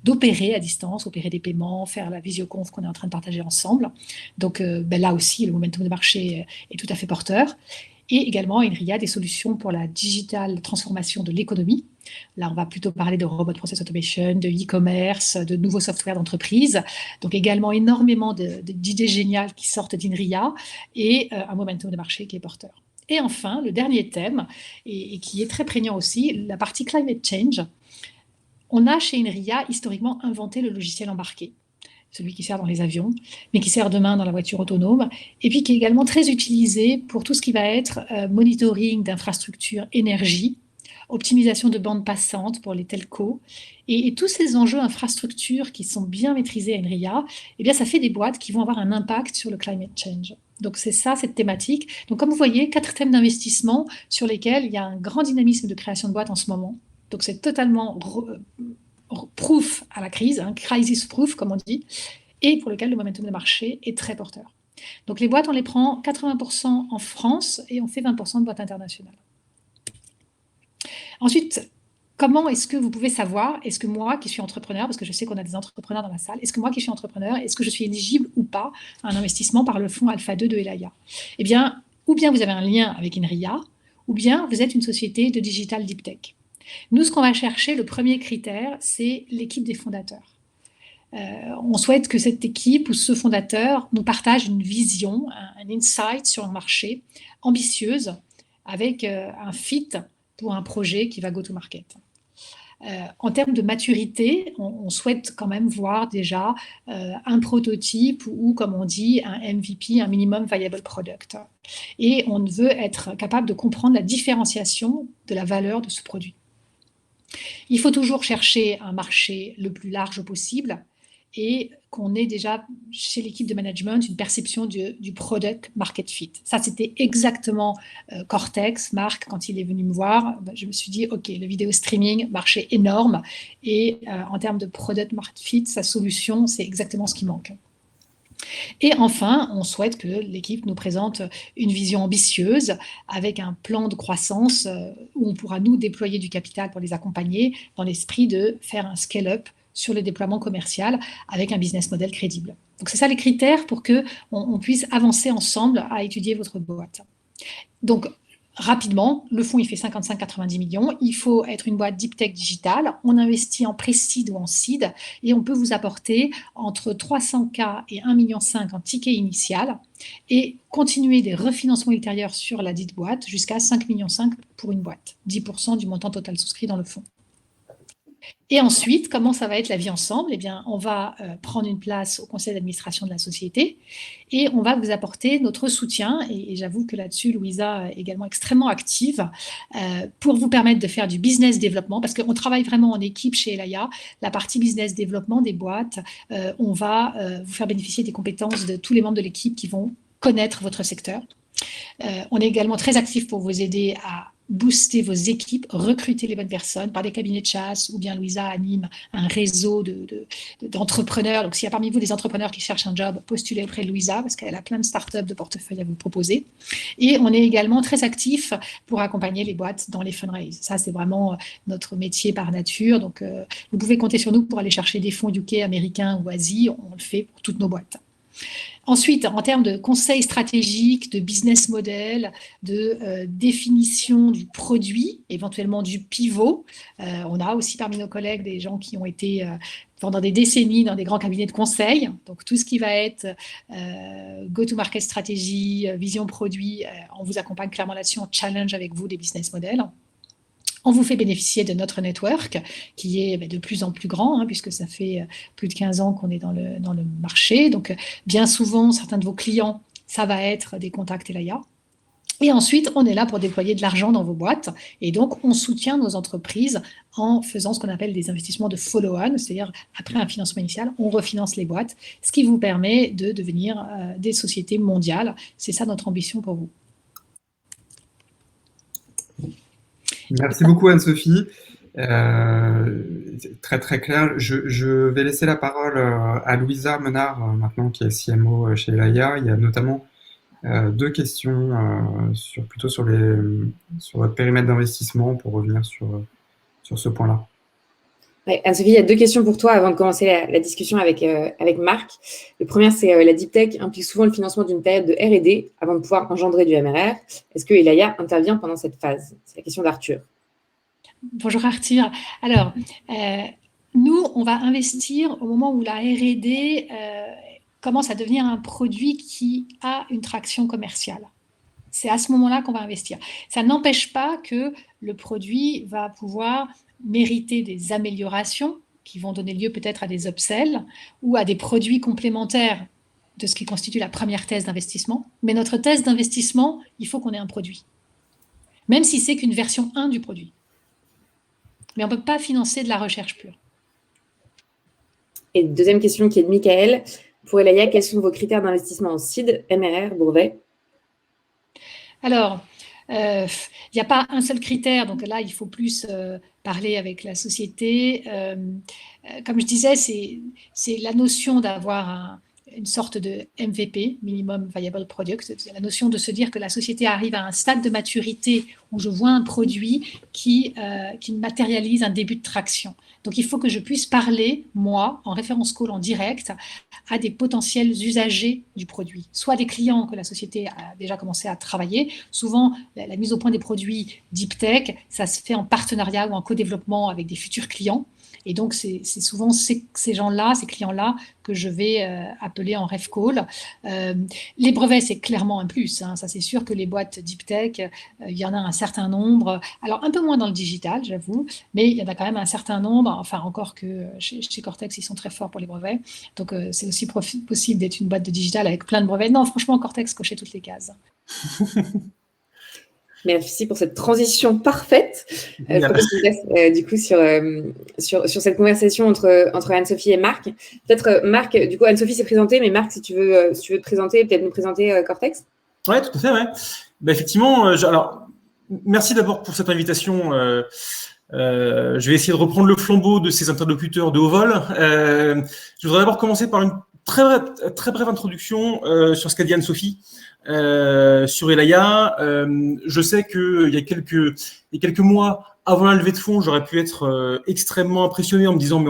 d'opérer à distance, opérer des paiements, faire la visioconf qu'on est en train de partager ensemble. Donc là aussi, le momentum de marché est tout à fait porteur. Et également, INRIA, des solutions pour la digital transformation de l'économie. Là, on va plutôt parler de robot process automation, de e-commerce, de nouveaux softwares d'entreprise. Donc également énormément d'idées géniales qui sortent d'INRIA et un momentum de marché qui est porteur. Et enfin, le dernier thème, et qui est très prégnant aussi, la partie climate change. On a chez INRIA historiquement inventé le logiciel embarqué, celui qui sert dans les avions, mais qui sert demain dans la voiture autonome, et puis qui est également très utilisé pour tout ce qui va être monitoring d'infrastructures énergie, optimisation de bandes passantes pour les telcos, et tous ces enjeux infrastructures qui sont bien maîtrisés à INRIA, eh bien ça fait des boîtes qui vont avoir un impact sur le climate change. Donc c'est ça, cette thématique. Donc comme vous voyez, 4 thèmes d'investissement sur lesquels il y a un grand dynamisme de création de boîtes en ce moment. Donc c'est totalement proof à la crise, crisis proof comme on dit, et pour lequel le momentum de marché est très porteur. Donc les boîtes, on les prend 80% en France et on fait 20% de boîtes internationales. Ensuite, comment est-ce que vous pouvez savoir, est-ce que moi qui suis entrepreneur, parce que je sais qu'on a des entrepreneurs dans la salle, est-ce que moi qui suis entrepreneur, est-ce que je suis éligible ou pas à un investissement par le fonds Alpha 2 de Elaya? Eh bien, ou bien vous avez un lien avec INRIA, ou bien vous êtes une société de digital deep tech. Nous, ce qu'on va chercher, le premier critère, c'est l'équipe des fondateurs. On souhaite que cette équipe ou ce fondateur nous partage une vision, un insight sur le marché ambitieuse avec un fit pour un projet qui va go to market. En termes de maturité, on souhaite quand même voir déjà un prototype ou, comme on dit, un MVP, un minimum viable product. Et on veut être capable de comprendre la différenciation de la valeur de ce produit. Il faut toujours chercher un marché le plus large possible et qu'on ait déjà chez l'équipe de management une perception du product market fit. Ça, c'était exactement Cortex, Marc, quand il est venu me voir, je me suis dit, OK, le vidéo streaming, marché énorme, et en termes de product market fit, sa solution, c'est exactement ce qui manque. Et enfin, on souhaite que l'équipe nous présente une vision ambitieuse avec un plan de croissance où on pourra nous déployer du capital pour les accompagner dans l'esprit de faire un scale-up sur le déploiement commercial avec un business model crédible. Donc, c'est ça les critères pour qu'on puisse avancer ensemble à étudier votre boîte. Donc, rapidement, le fonds, il fait 55-90 millions. Il faut être une boîte deep tech digitale. On investit en pré-seed ou en seed et on peut vous apporter entre 300K et 1,5 million en ticket initial et continuer des refinancements ultérieurs sur la dite boîte jusqu'à 5,5 millions pour une boîte, 10% du montant total souscrit dans le fonds. Et ensuite, comment ça va être la vie ensemble? Eh bien, on va prendre une place au conseil d'administration de la société et on va vous apporter notre soutien. Et j'avoue que là-dessus, Louisa est également extrêmement active pour vous permettre de faire du business développement parce qu'on travaille vraiment en équipe chez Elaya. La partie business développement des boîtes, on va vous faire bénéficier des compétences de tous les membres de l'équipe qui vont connaître votre secteur. On est également très actif pour vous aider à booster vos équipes, recruter les bonnes personnes par des cabinets de chasse ou bien Louisa anime un réseau d'entrepreneurs. Donc, s'il y a parmi vous des entrepreneurs qui cherchent un job, postulez auprès de Louisa parce qu'elle a plein de startups de portefeuille à vous proposer. Et on est également très actif pour accompagner les boîtes dans les fundraise. Ça, c'est vraiment notre métier par nature. Donc, vous pouvez compter sur nous pour aller chercher des fonds UK, américains ou Asie. On le fait pour toutes nos boîtes. Ensuite, en termes de conseils stratégiques, de business model, de définition du produit, éventuellement du pivot, on a aussi parmi nos collègues des gens qui ont été pendant des décennies dans des grands cabinets de conseil. Donc, tout ce qui va être go-to-market stratégie, vision produit, on vous accompagne clairement là-dessus, on challenge avec vous des business models. On vous fait bénéficier de notre network qui est de plus en plus grand puisque ça fait plus de 15 ans qu'on est dans le marché. Donc, bien souvent, certains de vos clients, ça va être des contacts Elaya. Et ensuite, on est là pour déployer de l'argent dans vos boîtes. Et donc, on soutient nos entreprises en faisant ce qu'on appelle des investissements de follow-on, c'est-à-dire après un financement initial, on refinance les boîtes, ce qui vous permet de devenir des sociétés mondiales. C'est ça notre ambition pour vous. Merci beaucoup Anne-Sophie, très très clair. Je vais laisser la parole à Louisa Menard maintenant qui est CMO chez Elaya. Il y a notamment deux questions plutôt sur votre périmètre d'investissement pour revenir sur ce point-là. Ouais, Anne-Sophie, il y a deux questions pour toi avant de commencer la discussion avec Marc. Le premier, c'est la Deep Tech implique souvent le financement d'une période de R&D avant de pouvoir engendrer du MRR. Est-ce que Elaya intervient pendant cette phase? C'est la question d'Arthur. Bonjour Arthur. Alors, nous, on va investir au moment où la R&D commence à devenir un produit qui a une traction commerciale. C'est à ce moment-là qu'on va investir. Ça n'empêche pas que le produit va pouvoir mériter des améliorations qui vont donner lieu peut-être à des upsells ou à des produits complémentaires de ce qui constitue la première thèse d'investissement. Mais notre thèse d'investissement, il faut qu'on ait un produit, même si c'est qu'une version 1 du produit. Mais on ne peut pas financer de la recherche pure. Et deuxième question qui est de Michael. Pour Elaya, quels sont vos critères d'investissement en seed, MRR, brevet? Alors, il n'y a pas un seul critère, donc là, il faut plus parler avec la société. Comme je disais, c'est la notion d'avoir une sorte de MVP, Minimum Viable Product, la notion de se dire que la société arrive à un stade de maturité où je vois un produit qui matérialise un début de traction. Donc, il faut que je puisse parler, moi, en référence call en direct, à des potentiels usagers du produit, soit des clients que la société a déjà commencé à travailler. Souvent, la mise au point des produits Deep Tech, ça se fait en partenariat ou en co-développement avec des futurs clients. Et donc, c'est souvent ces gens-là, ces clients-là, que je vais appeler en ref call. Les brevets, c'est clairement un plus. Hein. Ça, c'est sûr que les boîtes Deep Tech, il y en a un certain nombre. Alors, un peu moins dans le digital, j'avoue, mais il y en a quand même un certain nombre. Enfin, encore que chez Cortex, ils sont très forts pour les brevets. Donc, c'est aussi possible d'être une boîte de digital avec plein de brevets. Non, franchement, Cortex cochait toutes les cases. Merci pour cette transition parfaite. Je propose qu'on reste du coup sur cette conversation entre Anne-Sophie et Marc. Peut-être Marc, du coup Anne-Sophie s'est présentée, mais Marc, si tu veux te présenter, peut-être nous présenter Cortex. Oui, tout à fait. Ouais. Bah, effectivement, alors merci d'abord pour cette invitation. Je vais essayer de reprendre le flambeau de ces interlocuteurs de haut vol. Je voudrais d'abord commencer par une très brève introduction sur ce qu'a dit Anne-Sophie. Sur Elaya, je sais qu'il y a quelques mois avant la levée de fonds, j'aurais pu être extrêmement impressionné en me disant mais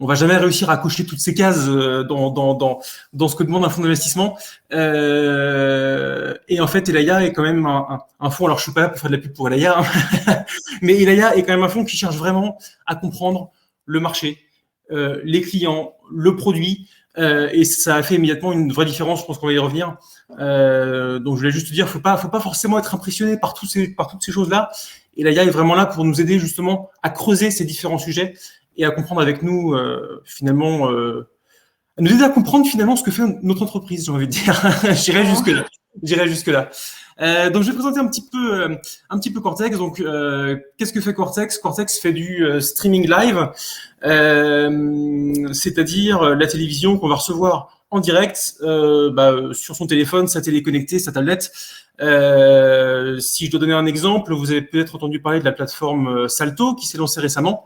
on va jamais réussir à cocher toutes ces cases dans ce que demande un fonds d'investissement. Et en fait, Elaya est quand même un fonds. Alors je suis pas là pour faire de la pub pour Elaya, hein, mais Elaya est quand même un fonds qui cherche vraiment à comprendre le marché, les clients, le produit. Et ça a fait immédiatement une vraie différence. Je pense qu'on va y revenir. Donc, je voulais juste te dire, faut pas forcément être impressionné par toutes ces choses-là. Et Elaya est vraiment là pour nous aider justement à creuser ces différents sujets et à comprendre avec nous finalement, à nous aider à comprendre finalement ce que fait notre entreprise. J'ai envie de dire, j'irai jusque là. Donc, je vais présenter un petit peu Cortex. Donc, qu'est-ce que fait Cortex? Cortex fait du streaming live, c'est-à-dire la télévision qu'on va recevoir en direct sur son téléphone, sa télé connectée, sa tablette. Si je dois donner un exemple, vous avez peut-être entendu parler de la plateforme Salto qui s'est lancée récemment,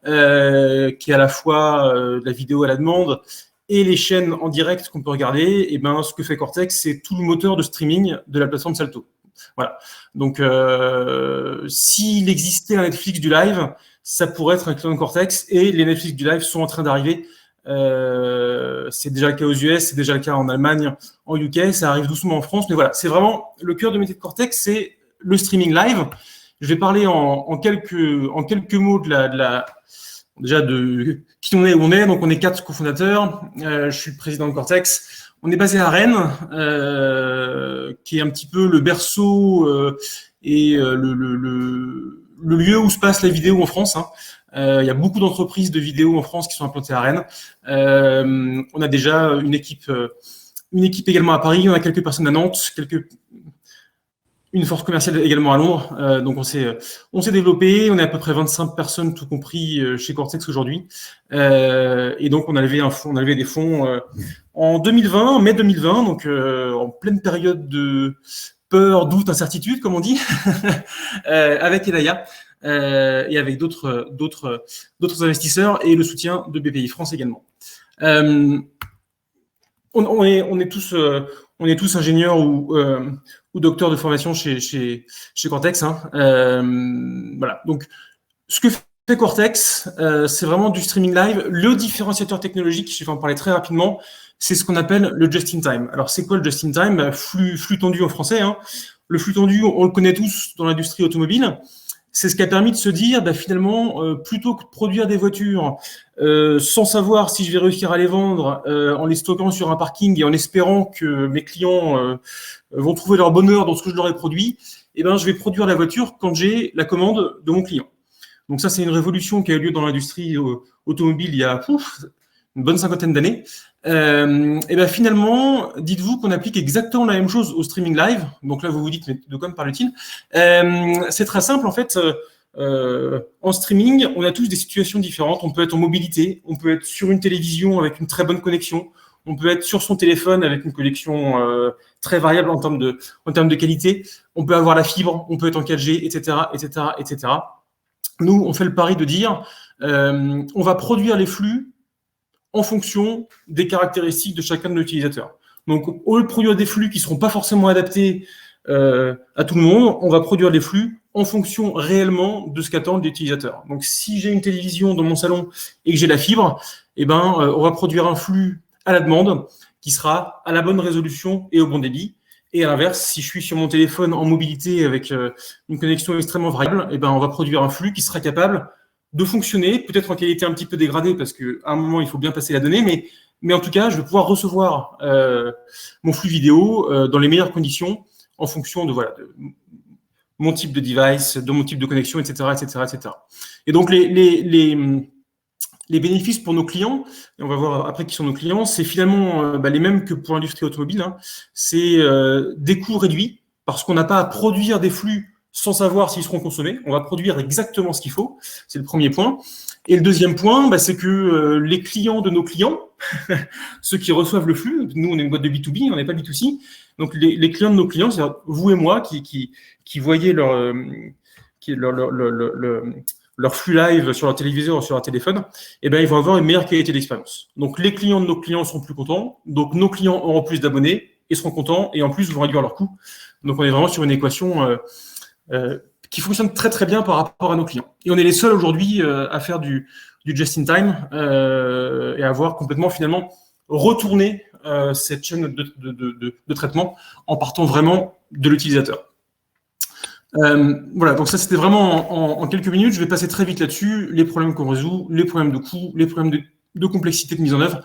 qui est à la fois de la vidéo à la demande et les chaînes en direct qu'on peut regarder. Et ben, ce que fait Cortex, c'est tout le moteur de streaming de la plateforme Salto. Voilà. Donc, s'il existait un Netflix du live, ça pourrait être un client de Cortex, et les Netflix du live sont en train d'arriver. C'est déjà le cas aux US, c'est déjà le cas en Allemagne, en UK, ça arrive doucement en France, mais voilà, c'est vraiment le cœur de métier de Cortex, c'est le streaming live. Je vais parler en quelques mots déjà de qui on est, où on est. Donc, on est 4 cofondateurs. Je suis le président de Cortex. On est basé à Rennes, qui est un petit peu le berceau et le lieu où se passe la vidéo en France. Hein. Il y a beaucoup d'entreprises de vidéo en France qui sont implantées à Rennes. On a déjà une équipe également à Paris. On a quelques personnes à Nantes, une force commerciale également à Londres. Donc, on s'est développé. On est à peu près 25 personnes, tout compris, chez Cortex aujourd'hui. Et donc, on a levé des fonds en 2020, en mai 2020, donc en pleine période de peur, doute, incertitude, comme on dit, avec Elaya et avec d'autres investisseurs et le soutien de BPI France également. On est tous ingénieurs ou docteurs de formation chez Cortex. Hein. Voilà. Donc, ce que fait Cortex, c'est vraiment du streaming live. Le différenciateur technologique, je vais en parler très rapidement, c'est ce qu'on appelle le just-in-time. Alors, c'est quoi le just-in-time? Flux tendu en français. Hein. Le flux tendu, on le connaît tous dans l'industrie automobile. C'est ce qui a permis de se dire, finalement, plutôt que de produire des voitures sans savoir si je vais réussir à les vendre, en les stockant sur un parking et en espérant que mes clients vont trouver leur bonheur dans ce que je leur ai produit, je vais produire la voiture quand j'ai la commande de mon client. Donc ça, c'est une révolution qui a eu lieu dans l'industrie automobile il y a une bonne 50aine d'années. Finalement, dites-vous qu'on applique exactement la même chose au streaming live. Donc là, vous vous dites, mais de quoi me parle-t-il? C'est très simple, en fait. En streaming, on a tous des situations différentes. On peut être en mobilité, on peut être sur une télévision avec une très bonne connexion, on peut être sur son téléphone avec une connexion très variable en termes de qualité, on peut avoir la fibre, on peut être en 4G, etc., etc., etc. Nous, on fait le pari de dire, on va produire les flux en fonction des caractéristiques de chacun de nos utilisateurs. Donc, au lieu de produire des flux qui ne seront pas forcément adaptés à tout le monde, on va produire des flux en fonction réellement de ce qu'attendent les utilisateurs. Donc, si j'ai une télévision dans mon salon et que j'ai la fibre, on va produire un flux à la demande qui sera à la bonne résolution et au bon débit. Et à l'inverse, si je suis sur mon téléphone en mobilité avec une connexion extrêmement variable, on va produire un flux qui sera capable de fonctionner, peut-être en qualité un petit peu dégradée, parce qu'à un moment, il faut bien passer la donnée, mais en tout cas, je vais pouvoir recevoir mon flux vidéo dans les meilleures conditions en fonction de mon type de device, de mon type de connexion, etc., etc., etc. Et donc, les bénéfices pour nos clients, et on va voir après qui sont nos clients, c'est finalement les mêmes que pour l'industrie automobile. C'est des coûts réduits, parce qu'on n'a pas à produire des flux sans savoir s'ils seront consommés. On va produire exactement ce qu'il faut. C'est le premier point. Et le deuxième point, c'est que les clients de nos clients, ceux qui reçoivent le flux, nous, on est une boîte de B2B, on n'est pas B2C, donc les clients de nos clients, c'est-à-dire vous et moi qui voyez leur flux live sur leur téléviseur ou sur leur téléphone, ils vont avoir une meilleure qualité d'expérience. Donc, les clients de nos clients seront plus contents, donc nos clients auront plus d'abonnés et seront contents, et en plus, vont réduire leurs coûts. Donc, on est vraiment sur une équation qui fonctionne très, très bien par rapport à nos clients. Et on est les seuls aujourd'hui à faire du just-in-time et à avoir complètement, finalement, retourné cette chaîne de traitement en partant vraiment de l'utilisateur. Voilà, donc ça c'était vraiment en quelques minutes. Je vais passer très vite là-dessus. Les problèmes qu'on résout, les problèmes de coût, les problèmes de complexité de mise en œuvre,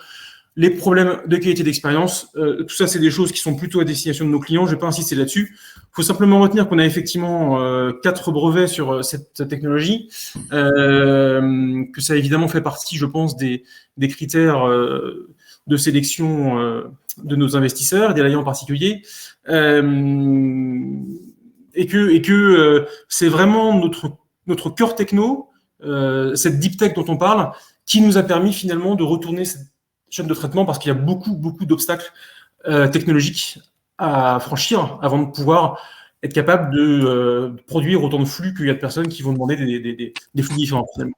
les problèmes de qualité d'expérience. Tout ça, c'est des choses qui sont plutôt à destination de nos clients. Je ne vais pas insister là-dessus. Il faut simplement retenir qu'on a effectivement 4 brevets sur cette technologie, que ça a évidemment fait partie, je pense, des critères de sélection de nos investisseurs, des Laïens en particulier. Et que c'est vraiment notre cœur techno, cette deep tech dont on parle, qui nous a permis finalement de retourner cette chaîne de traitement, parce qu'il y a beaucoup d'obstacles technologiques à franchir avant de pouvoir être capable de produire autant de flux qu'il y a de personnes qui vont demander des flux différents finalement.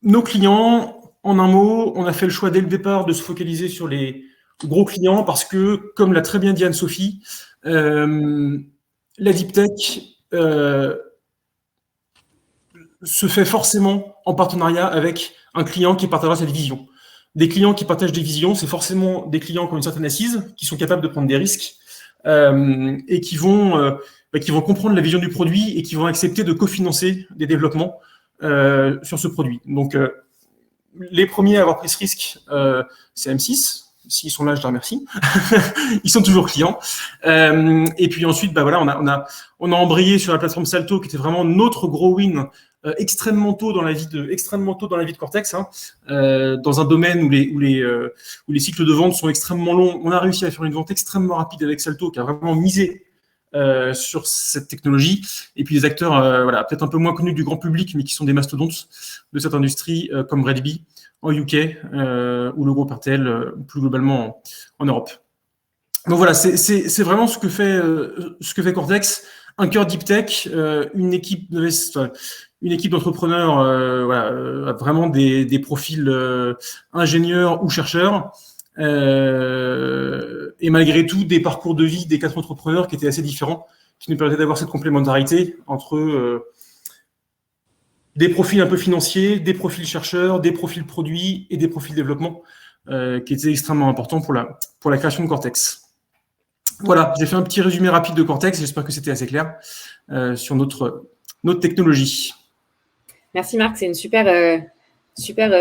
Nos clients, en un mot, on a fait le choix dès le départ de se focaliser sur les gros clients parce que, comme l'a très bien dit Anne-Sophie, la deep tech se fait forcément en partenariat avec un client qui partagera cette vision. Des clients qui partagent des visions, c'est forcément des clients qui ont une certaine assise, qui sont capables de prendre des risques et qui vont comprendre la vision du produit et qui vont accepter de cofinancer des développements sur ce produit. Donc, les premiers à avoir pris ce risque, c'est M6. S'ils sont là, je les remercie. Ils sont toujours clients. Et puis ensuite, on a embrayé sur la plateforme Salto, qui était vraiment notre gros win, extrêmement tôt dans la vie de Cortex, dans un domaine où les cycles de vente sont extrêmement longs. On a réussi à faire une vente extrêmement rapide avec Salto, qui a vraiment misé sur cette technologie. Et puis les acteurs, peut-être un peu moins connus du grand public, mais qui sont des mastodontes de cette industrie, comme Redby en UK ou le groupe RTL plus globalement en Europe. Donc voilà, c'est vraiment ce que fait Cortex, un cœur deep tech, une équipe d'entrepreneurs, vraiment des profils ingénieurs ou chercheurs, et malgré tout des parcours de vie des 4 entrepreneurs qui étaient assez différents, qui nous permettaient d'avoir cette complémentarité entre des profils un peu financiers, des profils chercheurs, des profils produits et des profils développement, qui étaient extrêmement importants pour la création de Cortex. Voilà, j'ai fait un petit résumé rapide de Cortex, j'espère que c'était assez clair sur notre technologie. Merci Marc, c'est une super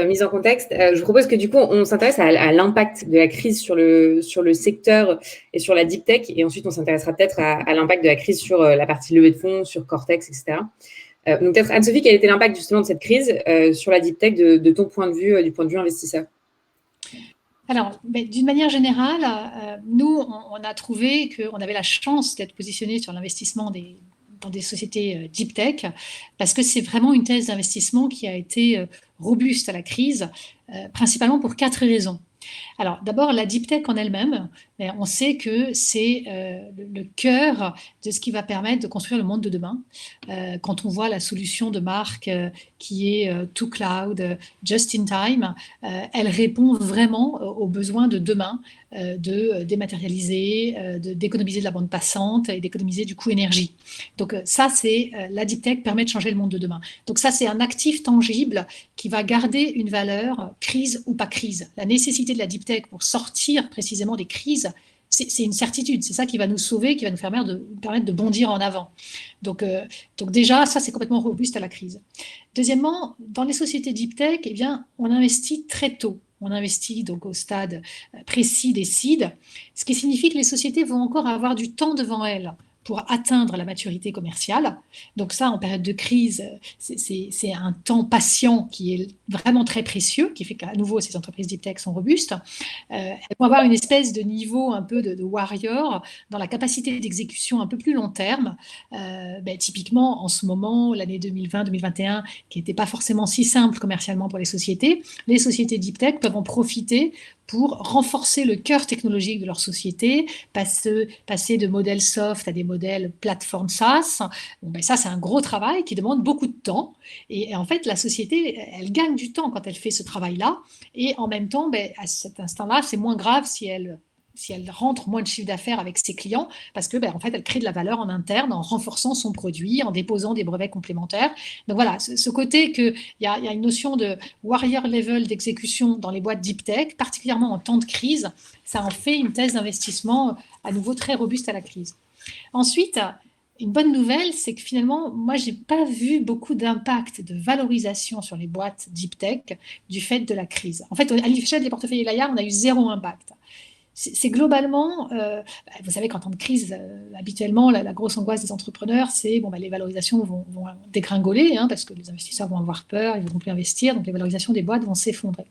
mise en contexte. Je vous propose que du coup, on s'intéresse à l'impact de la crise sur le secteur et sur la deep tech, et ensuite on s'intéressera peut-être à l'impact de la crise sur la partie levée de fonds, sur Cortex, etc. Donc peut-être Anne-Sophie, quel était l'impact justement de cette crise sur la deep tech de ton point de vue, du point de vue investisseur? Alors, d'une manière générale, nous, on a trouvé qu'on avait la chance d'être positionné sur l'investissement dans des sociétés deep tech, parce que c'est vraiment une thèse d'investissement qui a été robuste à la crise, principalement pour 4 raisons. Alors, d'abord, la deep tech en elle-même on sait que c'est le cœur de ce qui va permettre de construire le monde de demain. Quand on voit la solution de Marc qui est to cloud, just in time, elle répond vraiment aux besoins de demain, de dématérialiser, d'économiser de la bande passante et d'économiser du coût énergie. Donc ça, c'est la deep tech permet de changer le monde de demain. Donc ça, c'est un actif tangible qui va garder une valeur, crise ou pas crise. La nécessité de la deep tech pour sortir précisément des crises, c'est une certitude. C'est ça qui va nous sauver, qui va nous permettre de bondir en avant. Donc déjà, ça, c'est complètement robuste à la crise. Deuxièmement, dans les sociétés deep tech, eh bien, on investit très tôt. On investit donc au stade précis des seeds, ce qui signifie que les sociétés vont encore avoir du temps devant elles pour atteindre la maturité commerciale. Donc ça, en période de crise, c'est un temps patient qui est vraiment très précieux, qui fait qu'à nouveau, ces entreprises deep tech sont robustes. Elles vont avoir une espèce de niveau un peu de warrior dans la capacité d'exécution un peu plus long terme. Typiquement, en ce moment, l'année 2020-2021, qui n'était pas forcément si simple commercialement pour les sociétés deep tech peuvent en profiter pour renforcer le cœur technologique de leur société, passer de modèles soft à des modèles plateforme SaaS. Ça, c'est un gros travail qui demande beaucoup de temps. Et en fait, la société, elle gagne du temps quand elle fait ce travail-là. Et en même temps, à cet instant-là, c'est moins grave si elle rentre moins de chiffre d'affaires avec ses clients, parce que en fait, elle crée de la valeur en interne en renforçant son produit, en déposant des brevets complémentaires. Donc voilà, ce côté qu'il y a une notion de warrior level d'exécution dans les boîtes deep tech, particulièrement en temps de crise, ça en fait une thèse d'investissement à nouveau très robuste à la crise. Ensuite, une bonne nouvelle, c'est que finalement, moi, je n'ai pas vu beaucoup d'impact de valorisation sur les boîtes deep tech du fait de la crise. En fait, à l'échelle des portefeuilles Elia, on a eu 0 impact. C'est globalement, vous savez qu'en temps de crise, habituellement, la grosse angoisse des entrepreneurs, c'est les valorisations vont dégringoler, parce que les investisseurs vont avoir peur, ils ne vont plus investir, donc les valorisations des boîtes vont s'effondrer.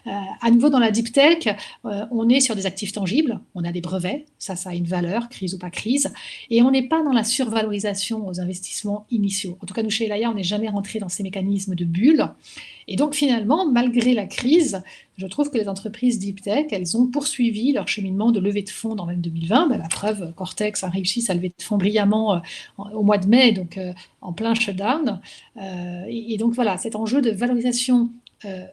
À nouveau, dans la deep tech, on est sur des actifs tangibles, on a des brevets, ça a une valeur, crise ou pas crise, et on n'est pas dans la survalorisation aux investissements initiaux. En tout cas, nous, chez Elia, on n'est jamais rentré dans ces mécanismes de bulle. Et donc, finalement, malgré la crise, je trouve que les entreprises deep tech, elles ont poursuivi leur cheminement de levée de fonds dans l'année 2020. La preuve, Cortex a réussi sa levée de fonds brillamment au mois de mai, donc en plein shutdown. Et donc, voilà, cet enjeu de valorisation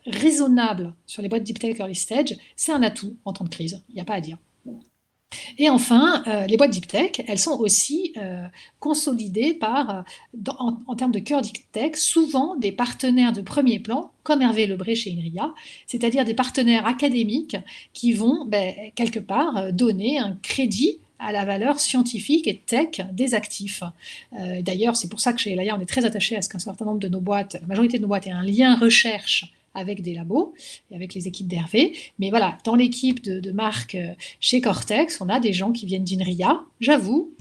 raisonnable sur les boîtes deep tech early stage, c'est un atout en temps de crise, il n'y a pas à dire. Et enfin, les boîtes deep tech, elles sont aussi consolidées par, en termes de cœur deep tech, souvent des partenaires de premier plan, comme Hervé Lebré chez Inria, c'est-à-dire des partenaires académiques qui vont, quelque part, donner un crédit à la valeur scientifique et tech des actifs. D'ailleurs, c'est pour ça que chez Elia, on est très attaché à ce qu'un certain nombre de nos boîtes, la majorité de nos boîtes, aient un lien recherche avec des labos et avec les équipes d'Hervé. Mais voilà, dans l'équipe de Marc chez Cortex, on a des gens qui viennent d'Inria. J'avoue,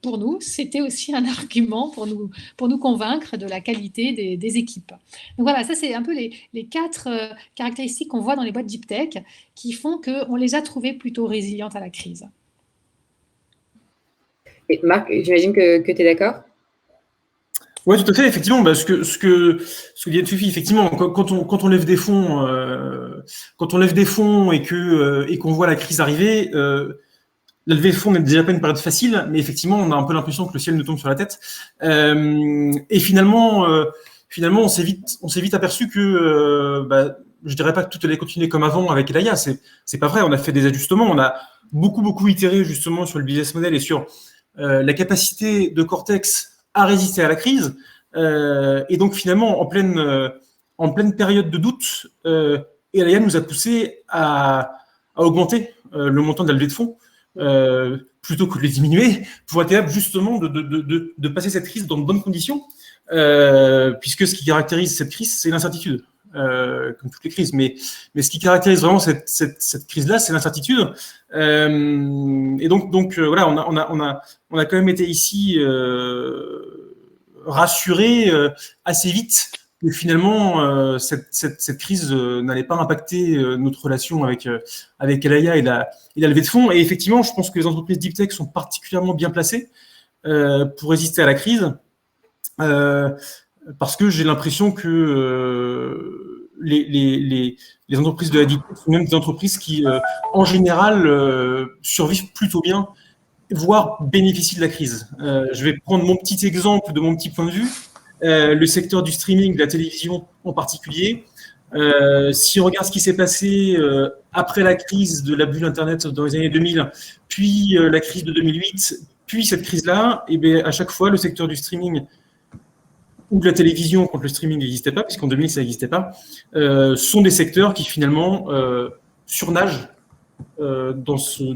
pour nous, c'était aussi un argument pour nous convaincre de la qualité des équipes. Donc voilà, ça c'est un peu les 4 caractéristiques qu'on voit dans les boîtes deep tech qui font qu'on les a trouvées plutôt résilientes à la crise. Et Marc, j'imagine que tu es d'accord ? Oui, tout à fait. Effectivement, ce que dit Anne-Sophie, effectivement, quand on lève des fonds, et qu'on voit la crise arriver, la levée de fonds n'est déjà pas une période facile, mais effectivement, on a un peu l'impression que le ciel nous tombe sur la tête. Et finalement, on s'est vite aperçu que, je dirais pas que tout allait continuer comme avant avec Elia. C'est pas vrai. On a fait des ajustements. On a beaucoup itéré justement sur le business model et sur la capacité de Cortex à résister à la crise. Et donc, finalement, en pleine période de doute, Elia nous a poussé à augmenter le montant de la levée de fonds plutôt que de les diminuer pour être capable justement de passer cette crise dans de bonnes conditions, puisque ce qui caractérise cette crise, c'est l'incertitude. Comme toutes les crises, mais ce qui caractérise vraiment cette crise-là, c'est l'incertitude. Et donc voilà, on a quand même été ici rassurés assez vite que finalement cette crise n'allait pas impacter notre relation avec Elia et la levée de fonds. Et effectivement, je pense que les entreprises deep tech sont particulièrement bien placées pour résister à la crise. Parce que j'ai l'impression que les entreprises de la deep tech sont même des entreprises qui, en général, survivent plutôt bien, voire bénéficient de la crise. Je vais prendre mon petit exemple de mon petit point de vue. Le secteur du streaming, de la télévision en particulier. Si on regarde ce qui s'est passé après la crise de la bulle Internet dans les années 2000, puis la crise de 2008, puis cette crise-là, et bien à chaque fois, le secteur du streaming ou de la télévision, quand le streaming n'existait pas, puisqu'en 2000, ça n'existait pas, sont des secteurs qui finalement surnagent dans ce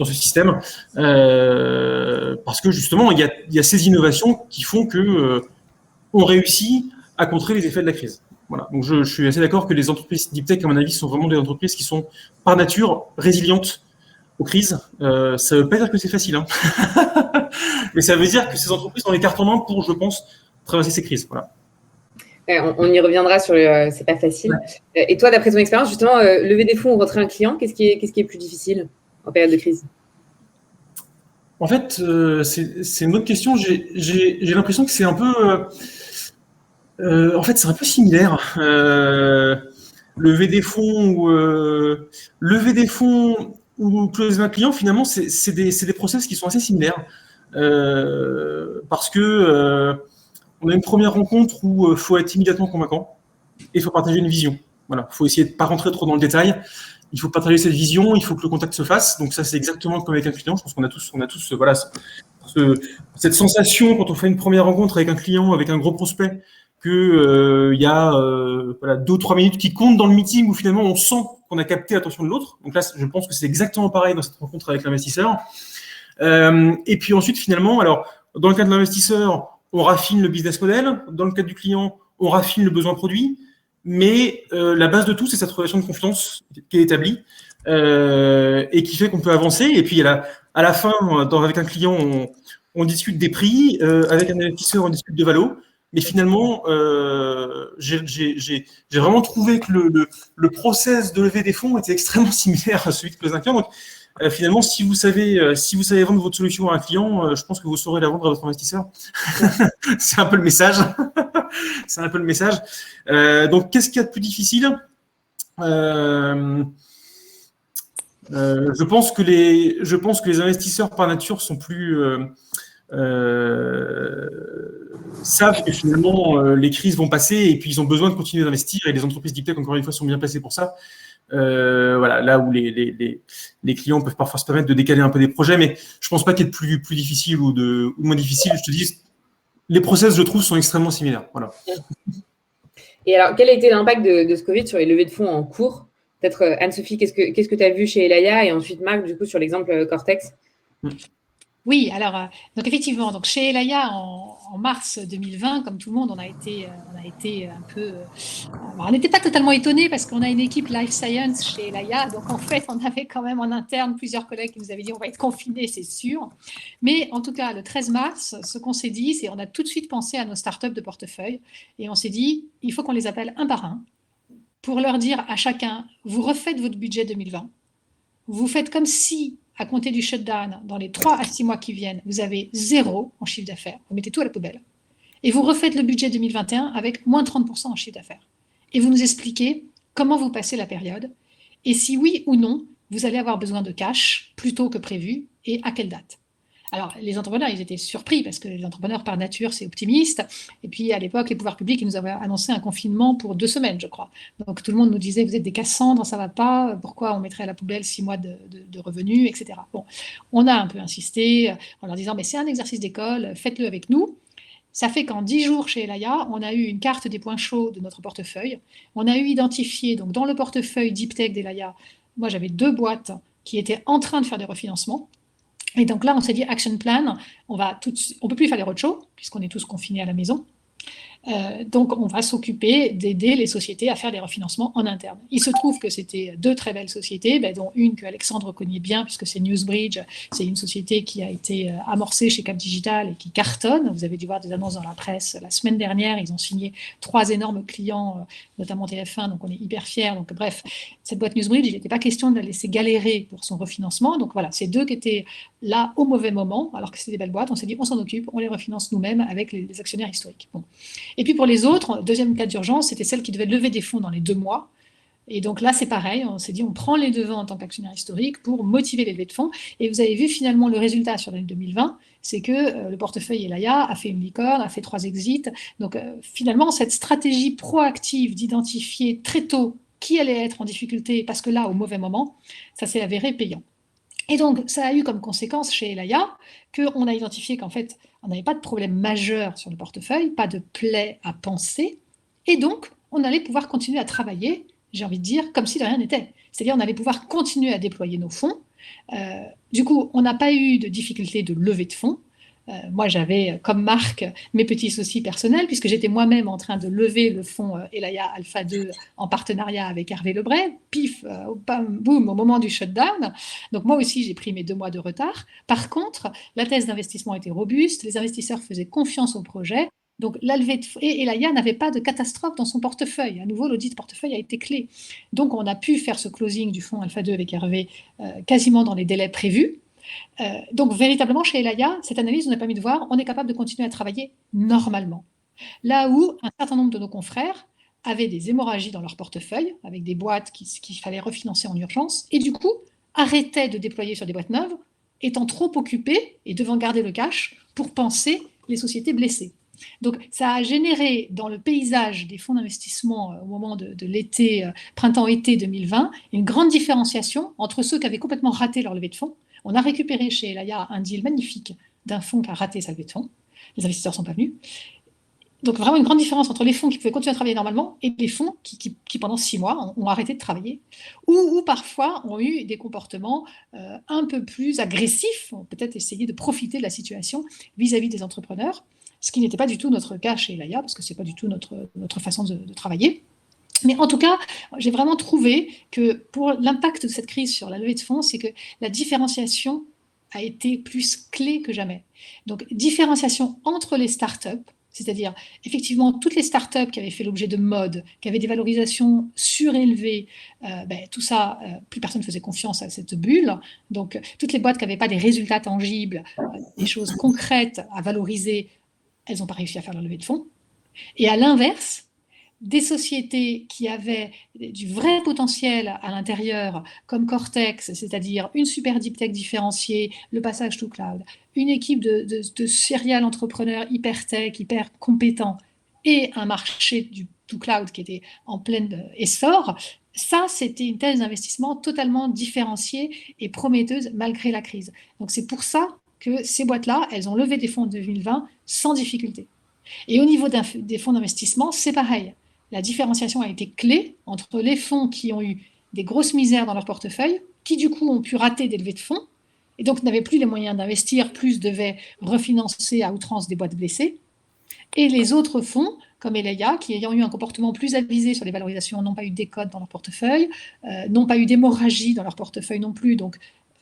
système, parce que justement, il y a ces innovations qui font que on réussit à contrer les effets de la crise. Voilà. Donc je suis assez d'accord que les entreprises deep tech, à mon avis, sont vraiment des entreprises qui sont par nature résilientes aux crises. Ça ne veut pas dire que c'est facile, hein. Mais ça veut dire que ces entreprises ont les cartes en main pour, je pense, traverser ces crises. Voilà. On y reviendra sur le c'est pas facile. Ouais. Et toi, d'après ton expérience, justement, lever des fonds ou rentrer un client, qu'est-ce qui est plus difficile en période de crise? En fait, c'est une bonne question. J'ai l'impression que c'est un peu... en fait, c'est un peu similaire. Lever des fonds ou closer un client, finalement, c'est des process qui sont assez similaires. Parce que on a une première rencontre où il faut être immédiatement convaincant et il faut partager une vision. Voilà, il faut essayer de ne pas rentrer trop dans le détail. Il faut partager cette vision, il faut que le contact se fasse. Donc ça, c'est exactement comme avec un client. Je pense qu'on a tous voilà, cette sensation quand on fait une première rencontre avec un client, avec un gros prospect, que y a voilà, 2 ou 3 minutes qui comptent dans le meeting où finalement on sent qu'on a capté l'attention de l'autre. Donc là, je pense que c'est exactement pareil dans cette rencontre avec l'investisseur. Et puis ensuite, finalement, alors dans le cas de l'investisseur, on raffine le business model. Dans le cas du client, on raffine le besoin produit. Mais la base de tout, c'est cette relation de confiance qui est établie et qui fait qu'on peut avancer. Et puis à la fin, avec un client, on discute des prix. Avec un investisseur, on discute de valo. Mais finalement, j'ai vraiment trouvé que le process de lever des fonds était extrêmement similaire à celui de closer un client. Donc, finalement, si vous savez vendre votre solution à un client, je pense que vous saurez la vendre à votre investisseur. C'est un peu le message. C'est un peu le message. Donc, qu'est-ce qu'il y a de plus difficile ? Je pense que les investisseurs par nature sont plus savent que finalement les crises vont passer et puis ils ont besoin de continuer d'investir et les entreprises deep tech, encore une fois, sont bien placées pour ça. Voilà, là où les clients peuvent parfois se permettre de décaler un peu des projets, mais je pense pas qu'il y ait de plus difficile ou moins difficile. Je te dis, les process, je trouve, sont extrêmement similaires. Voilà. Et alors, quel a été l'impact de ce Covid sur les levées de fonds en cours? Peut-être Anne-Sophie, qu'est-ce que tu as vu chez Elaya et ensuite Marc, du coup, sur l'exemple Cortex? Oui, alors, donc effectivement, donc chez Elaya, en mars 2020, comme tout le monde, on a été un peu... on n'était pas totalement étonnés parce qu'on a une équipe Life Science chez Elaya, donc en fait, on avait quand même en interne plusieurs collègues qui nous avaient dit on va être confinés, c'est sûr. Mais en tout cas, le 13 mars, ce qu'on s'est dit, c'est on a tout de suite pensé à nos startups de portefeuille et on s'est dit, il faut qu'on les appelle un par un pour leur dire à chacun, vous refaites votre budget 2020, vous faites comme si... à compter du shutdown, dans les 3 à 6 mois qui viennent, vous avez 0 en chiffre d'affaires. Vous mettez tout à la poubelle. Et vous refaites le budget 2021 avec moins 30% en chiffre d'affaires. Et vous nous expliquez comment vous passez la période et si oui ou non, vous allez avoir besoin de cash plus tôt que prévu et à quelle date. Alors, les entrepreneurs, ils étaient surpris parce que les entrepreneurs, par nature, c'est optimiste. Et puis, à l'époque, les pouvoirs publics, ils nous avaient annoncé un confinement pour 2 semaines, je crois. Donc, tout le monde nous disait, vous êtes des Cassandres, ça ne va pas. Pourquoi on mettrait à la poubelle 6 mois de revenus, etc. Bon, on a un peu insisté en leur disant, mais c'est un exercice d'école, faites-le avec nous. Ça fait qu'en 10 jours chez Elaya, on a eu une carte des points chauds de notre portefeuille. On a eu identifié, donc dans le portefeuille Deep Tech d'Elaya, moi, j'avais 2 boîtes qui étaient en train de faire des refinancements. Et donc là, on s'est dit, action plan, on ne peut plus faire les roadshows, puisqu'on est tous confinés à la maison. Donc, on va s'occuper d'aider les sociétés à faire des refinancements en interne. Il se trouve que c'était 2 très belles sociétés, dont une que Alexandre connaît bien, puisque c'est Newsbridge. C'est une société qui a été amorcée chez Cap Digital et qui cartonne. Vous avez dû voir des annonces dans la presse. La semaine dernière, ils ont signé 3 énormes clients, notamment TF1, donc on est hyper fiers. Donc, bref, cette boîte Newsbridge, il n'était pas question de la laisser galérer pour son refinancement. Donc voilà, c'est 2 qui étaient là, au mauvais moment, alors que c'était des belles boîtes, on s'est dit, on s'en occupe, on les refinance nous-mêmes avec les actionnaires historiques. Bon. Et puis pour les autres, deuxième cas d'urgence, c'était celle qui devait lever des fonds dans les 2 mois. Et donc là, c'est pareil, on s'est dit, on prend les devants en tant qu'actionnaire historique pour motiver les levées de fonds. Et vous avez vu finalement le résultat sur l'année 2020, c'est que le portefeuille Elaya a fait une licorne, a fait 3 exits. Donc finalement, cette stratégie proactive d'identifier très tôt qui allait être en difficulté, parce que là, au mauvais moment, ça s'est avéré payant. Et donc, ça a eu comme conséquence chez Elaya qu'on a identifié qu'en fait, on n'avait pas de problème majeur sur le portefeuille, pas de plaie à penser, et donc, on allait pouvoir continuer à travailler, j'ai envie de dire, comme si de rien n'était. C'est-à-dire, on allait pouvoir continuer à déployer nos fonds. Du coup, on n'a pas eu de difficulté de levée de fonds. Moi, j'avais comme marque mes petits soucis personnels, puisque j'étais moi-même en train de lever le fonds Elaya Alpha 2 en partenariat avec Hervé Lebray, pif, boum, au moment du shutdown. Donc moi aussi, j'ai pris mes 2 mois de retard. Par contre, la thèse d'investissement était robuste, les investisseurs faisaient confiance au projet. Donc, la levée de fonds, et Elaya n'avait pas de catastrophe dans son portefeuille. À nouveau, l'audit portefeuille a été clé. Donc, on a pu faire ce closing du fonds Alpha 2 avec Hervé quasiment dans les délais prévus. Donc, véritablement, chez Elaya, cette analyse nous a permis de voir on est capable de continuer à travailler normalement. Là où un certain nombre de nos confrères avaient des hémorragies dans leur portefeuille, avec des boîtes qu'il fallait refinancer en urgence, et du coup, arrêtaient de déployer sur des boîtes neuves, étant trop occupés et devant garder le cash pour penser les sociétés blessées. Donc, ça a généré dans le paysage des fonds d'investissement au moment de l'été, printemps-été 2020, une grande différenciation entre ceux qui avaient complètement raté leur levée de fonds. On a récupéré chez Elaya un deal magnifique d'un fonds qui a raté sa levée de fonds. Les investisseurs ne sont pas venus. Donc, vraiment une grande différence entre les fonds qui pouvaient continuer à travailler normalement et les fonds qui pendant 6 mois, ont arrêté de travailler. Ou parfois, ont eu des comportements un peu plus agressifs, ont peut-être essayé de profiter de la situation vis-à-vis des entrepreneurs, ce qui n'était pas du tout notre cas chez Elaya, parce que ce n'est pas du tout notre façon de travailler. Mais en tout cas, j'ai vraiment trouvé que pour l'impact de cette crise sur la levée de fonds, c'est que la différenciation a été plus clé que jamais. Donc, différenciation entre les startups, c'est-à-dire effectivement toutes les startups qui avaient fait l'objet de mode, qui avaient des valorisations surélevées, tout ça, plus personne ne faisait confiance à cette bulle. Donc, toutes les boîtes qui n'avaient pas des résultats tangibles, des choses concrètes à valoriser, elles n'ont pas réussi à faire leur levée de fonds. Et à l'inverse, des sociétés qui avaient du vrai potentiel à l'intérieur, comme Cortex, c'est-à-dire une super deep tech différenciée, le passage to cloud, une équipe de serial entrepreneurs hyper tech, hyper compétents, et un marché du to cloud qui était en plein essor, ça, c'était une thèse d'investissement totalement différenciée et prometteuse malgré la crise. Donc c'est pour ça que ces boîtes-là, elles ont levé des fonds en 2020 sans difficulté. Et au niveau des fonds d'investissement, c'est pareil. La différenciation a été clé entre les fonds qui ont eu des grosses misères dans leur portefeuille, qui du coup ont pu rater des levées de fonds, et donc n'avaient plus les moyens d'investir, plus devaient refinancer à outrance des boîtes blessées, et les autres fonds, comme Elaya, qui ayant eu un comportement plus avisé sur les valorisations, n'ont pas eu de décote dans leur portefeuille, n'ont pas eu d'hémorragie dans leur portefeuille non plus, donc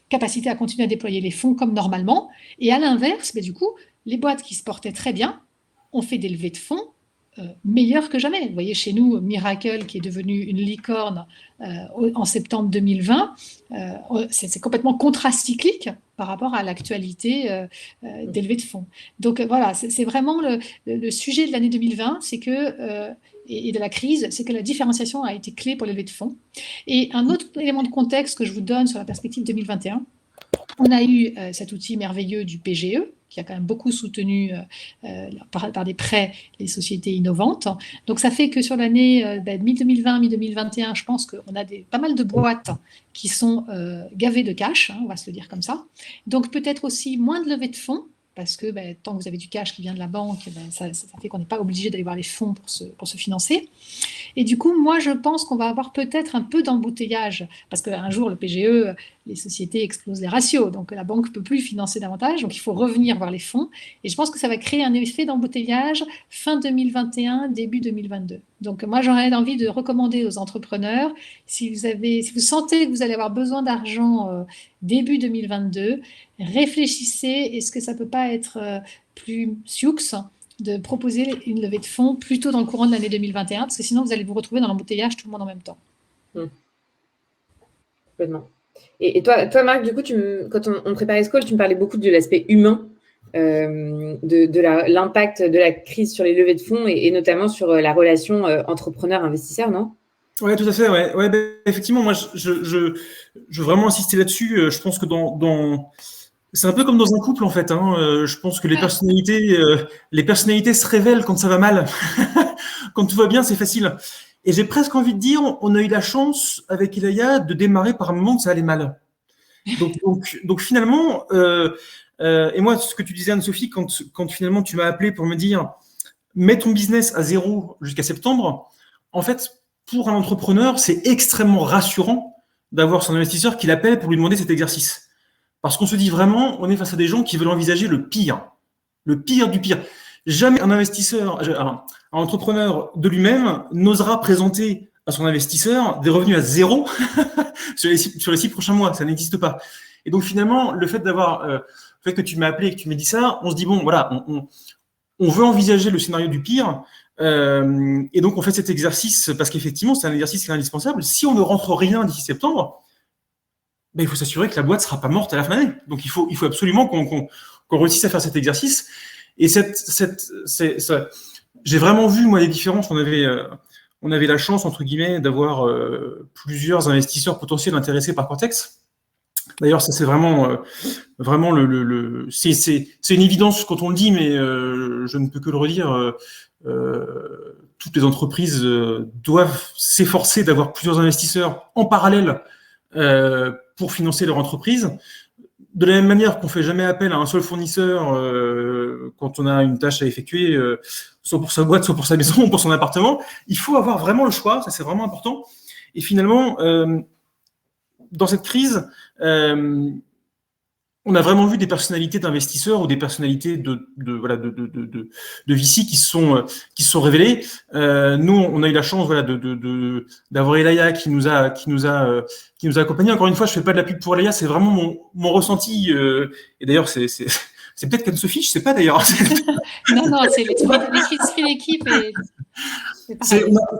capacité à continuer à déployer les fonds comme normalement. Et à l'inverse, du coup, les boîtes qui se portaient très bien ont fait des levées de fonds meilleures que jamais. Vous voyez chez nous, Miracle, qui est devenu une licorne en septembre 2020, c'est complètement contracyclique par rapport à l'actualité des levées de fonds. Donc voilà, c'est vraiment le sujet de l'année 2020, c'est que, et de la crise, c'est que la différenciation a été clé pour les levées de fonds. Et un autre élément de contexte que je vous donne sur la perspective 2021, on a eu cet outil merveilleux du PGE, qui a quand même beaucoup soutenu par des prêts les sociétés innovantes. Donc ça fait que sur l'année mi-2020, mi-2021, je pense qu'on a pas mal de boîtes qui sont gavées de cash, on va se le dire comme ça. Donc peut-être aussi moins de levée de fonds, parce que tant que vous avez du cash qui vient de la banque, ça fait qu'on n'est pas obligé d'aller voir les fonds pour se financer. Et du coup, moi, je pense qu'on va avoir peut-être un peu d'embouteillage, parce qu'un jour, le PGE, les sociétés explosent les ratios, donc la banque ne peut plus financer davantage, donc il faut revenir voir les fonds. Et je pense que ça va créer un effet d'embouteillage fin 2021, début 2022. Donc moi, j'aurais envie de recommander aux entrepreneurs, si vous sentez que vous allez avoir besoin d'argent début 2022, réfléchissez, est-ce que ça ne peut pas être plus sioux de proposer une levée de fonds plutôt dans le courant de l'année 2021, parce que sinon vous allez vous retrouver dans l'embouteillage tout le monde en même temps. Complètement. Et toi, Marc, du coup, quand on préparait ce call, tu me parlais beaucoup de l'aspect humain, de l'impact de la crise sur les levées de fonds et notamment sur la relation entrepreneur-investisseur, non? Ouais, tout à fait. Ouais, effectivement, moi, je veux vraiment insister là-dessus. Je pense que c'est un peu comme dans un couple, en fait. Je pense que les personnalités se révèlent quand ça va mal. Quand tout va bien, c'est facile. Et j'ai presque envie de dire, on a eu la chance avec Ilaya de démarrer par un moment où ça allait mal. Donc finalement, et moi, ce que tu disais, Anne-Sophie, quand finalement tu m'as appelé pour me dire, mets ton business à 0 jusqu'à septembre, en fait, pour un entrepreneur, c'est extrêmement rassurant d'avoir son investisseur qui l'appelle pour lui demander cet exercice. Parce qu'on se dit vraiment, on est face à des gens qui veulent envisager le pire du pire. Jamais un investisseur, un entrepreneur de lui-même n'osera présenter à son investisseur des revenus à 0 sur les 6 prochains mois. Ça n'existe pas. Et donc finalement, le fait que tu m'as appelé et que tu m'as dit ça, on se dit, bon, voilà, on veut envisager le scénario du pire. Et donc on fait cet exercice parce qu'effectivement, c'est un exercice qui est indispensable. Si on ne rentre rien d'ici septembre, ben, il faut s'assurer que la boîte ne sera pas morte à la fin de l'année. Donc il faut absolument qu'on réussisse à faire cet exercice. Et j'ai vraiment vu, moi, les différences. On avait la chance, entre guillemets, d'avoir plusieurs investisseurs potentiels intéressés par Cortex. D'ailleurs, ça c'est vraiment c'est une évidence quand on le dit, mais je ne peux que le redire. Toutes les entreprises doivent s'efforcer d'avoir plusieurs investisseurs en parallèle pour financer leur entreprise. De la même manière qu'on ne fait jamais appel à un seul fournisseur quand on a une tâche à effectuer, soit pour sa boîte, soit pour sa maison, ou pour son appartement, il faut avoir vraiment le choix, ça c'est vraiment important. Et finalement, dans cette crise, on a vraiment vu des personnalités d'investisseurs ou des personnalités de VC qui se sont révélées. Nous, on a eu la chance d'avoir Ilaya qui nous a accompagnés. Encore une fois, je fais pas de la pub pour Ilaya, c'est vraiment mon ressenti. Et d'ailleurs, c'est peut-être qu'Anne-Sophie, je sais pas d'ailleurs. Non, c'est l'esprit d'équipe.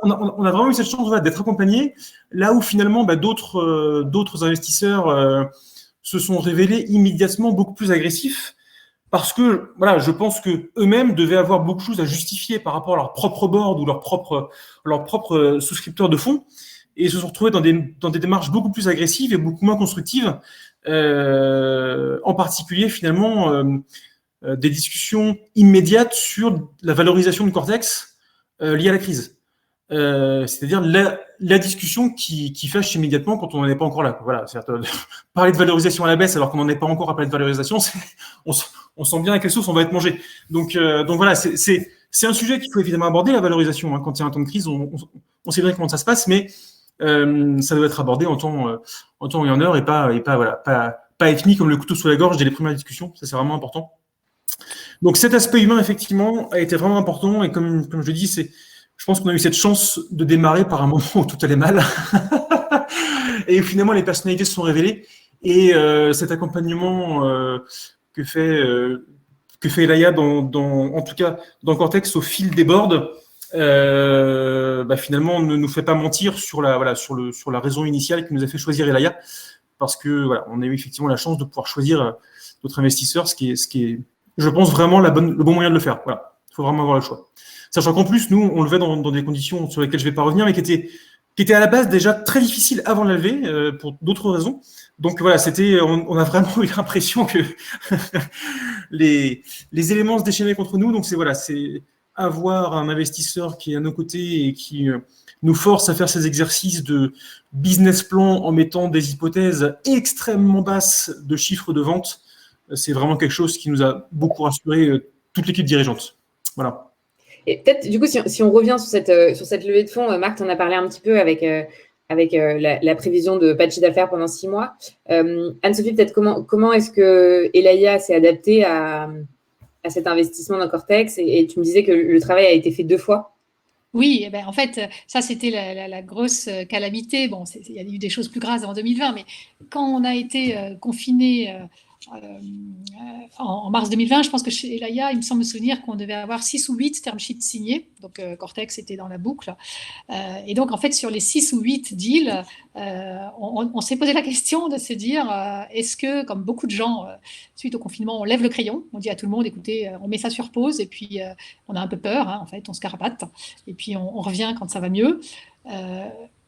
On a vraiment eu cette chance d'être accompagnés, là où finalement d'autres investisseurs se sont révélés immédiatement beaucoup plus agressifs parce que je pense que eux-mêmes devaient avoir beaucoup de choses à justifier par rapport à leur propre board ou leur propre souscripteurs de fonds et se sont retrouvés dans des démarches beaucoup plus agressives et beaucoup moins constructives, en particulier finalement des discussions immédiates sur la valorisation de Cortex liée à la crise. C'est-à-dire la discussion qui fâche immédiatement quand on n'en est pas encore là. Voilà, parler de valorisation à la baisse alors qu'on n'en est pas encore à parler de valorisation, on sent bien à quelle sauce on va être mangé. Donc voilà, c'est un sujet qu'il faut évidemment aborder, la valorisation. Quand il y a un temps de crise, on sait bien comment ça se passe, mais ça doit être abordé en temps et en heure et pas être mis comme le couteau sous la gorge dès les premières discussions. Ça, c'est vraiment important. Donc cet aspect humain, effectivement, a été vraiment important et comme je le dis, je pense qu'on a eu cette chance de démarrer par un moment où tout allait mal. Et finalement, les personnalités se sont révélées. Et cet accompagnement que fait Ilaya, en tout cas dans Cortex, au fil des boards, finalement, ne nous fait pas mentir sur la raison initiale qui nous a fait choisir Ilaya. Parce que on a eu effectivement la chance de pouvoir choisir notre investisseur, ce qui est, je pense, vraiment le bon moyen de le faire. Voilà. Il faut vraiment avoir le choix. Sachant qu'en plus, nous, on levait dans des conditions sur lesquelles je ne vais pas revenir, mais qui étaient à la base déjà très difficiles avant de la lever, pour d'autres raisons. Donc voilà, on a vraiment eu l'impression que les éléments se déchaînaient contre nous. Donc c'est avoir un investisseur qui est à nos côtés et qui nous force à faire ces exercices de business plan en mettant des hypothèses extrêmement basses de chiffres de vente. C'est vraiment quelque chose qui nous a beaucoup rassuré, toute l'équipe dirigeante. Voilà. Et peut-être, du coup, si on revient sur cette levée de fonds, Marc, tu en as parlé un petit peu avec la prévision de pas de chiffre d'affaires pendant 6 mois. Anne-Sophie, peut-être comment est-ce que Ilaya s'est adaptée à cet investissement dans Cortex et tu me disais que le travail a été fait 2 fois. Oui, en fait, ça, c'était la grosse calamité. Bon, il y a eu des choses plus graves en 2020, mais quand on a été confinés en mars 2020, je pense que chez Elaya, il me semble me souvenir qu'on devait avoir 6 ou 8 term sheets signés. Donc, Cortex était dans la boucle. Et donc, en fait, sur les 6 ou 8 deals, on s'est posé la question de se dire, est-ce que, comme beaucoup de gens, suite au confinement, on lève le crayon, on dit à tout le monde, écoutez, on met ça sur pause, et puis on a un peu peur, hein, en fait, on se carapate, et puis on revient quand ça va mieux.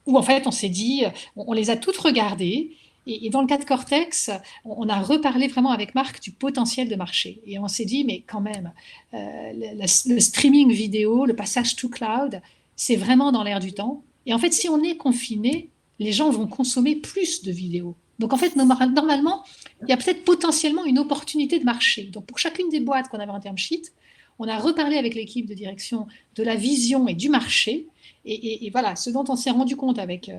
Ou en fait, on s'est dit, on les a toutes regardées, et dans le cas de Cortex, on a reparlé vraiment avec Marc du potentiel de marché. Et on s'est dit, mais quand même, le streaming vidéo, le passage to cloud, c'est vraiment dans l'air du temps. Et en fait, si on est confiné, les gens vont consommer plus de vidéos. Donc en fait, normalement, il y a peut-être potentiellement une opportunité de marché. Donc pour chacune des boîtes qu'on avait en term sheet, on a reparlé avec l'équipe de direction de la vision et du marché. Et voilà, ce dont on s'est rendu compte avec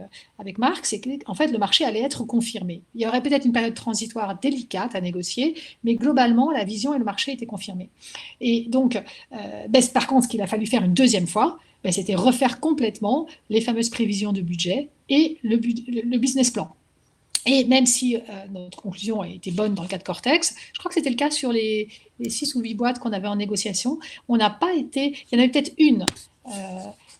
Marc, c'est qu'en fait, le marché allait être confirmé. Il y aurait peut-être une période transitoire délicate à négocier, mais globalement, la vision et le marché étaient confirmés. Et donc, par contre, ce qu'il a fallu faire une deuxième fois, c'était refaire complètement les fameuses prévisions de budget et le business plan. Et même si notre conclusion a été bonne dans le cas de Cortex, je crois que c'était le cas sur les 6 ou 8 boîtes qu'on avait en négociation, on n'a pas été... Il y en avait peut-être une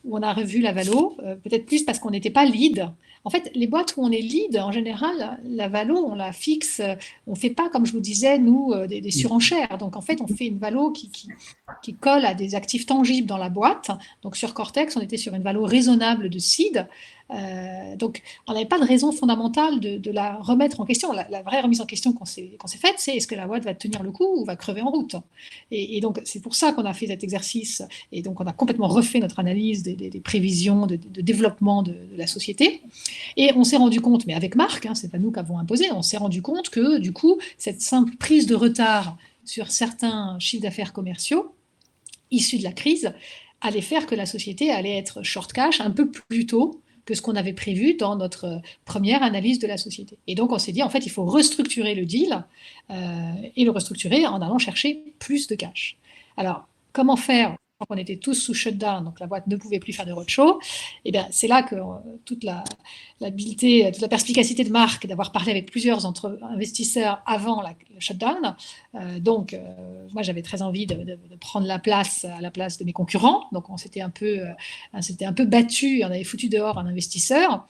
où on a revu la valo, peut-être plus parce qu'on n'était pas lead. En fait, les boîtes où on est lead, en général, la valo, on la fixe, on ne fait pas, comme je vous disais, nous, des surenchères. Donc, en fait, on fait une valo qui colle à des actifs tangibles dans la boîte. Donc, sur Cortex, on était sur une valo raisonnable de seed. Donc, on n'avait pas de raison fondamentale de la remettre en question. La vraie remise en question qu'on s'est faite, c'est est-ce que la boîte va tenir le coup ou va crever en route. Et donc, c'est pour ça qu'on a fait cet exercice. Et donc, on a complètement refait notre analyse des prévisions de développement de la société. Et on s'est rendu compte, mais avec Marc, hein, c'est pas nous qui avons imposé, on s'est rendu compte que, du coup, cette simple prise de retard sur certains chiffres d'affaires commerciaux issus de la crise allait faire que la société allait être short cash un peu plus tôt que ce qu'on avait prévu dans notre première analyse de la société. Et donc, on s'est dit, en fait, il faut restructurer le deal et le restructurer en allant chercher plus de cash. Alors, comment faire ? On était tous sous shutdown, donc la boîte ne pouvait plus faire de roadshow. Et bien, c'est là que toute l'habileté, toute la perspicacité de Marc d'avoir parlé avec plusieurs investisseurs avant le shutdown. Donc, moi, j'avais très envie de prendre la place à la place de mes concurrents. Donc, on s'était un peu battu, on avait foutu dehors un investisseur.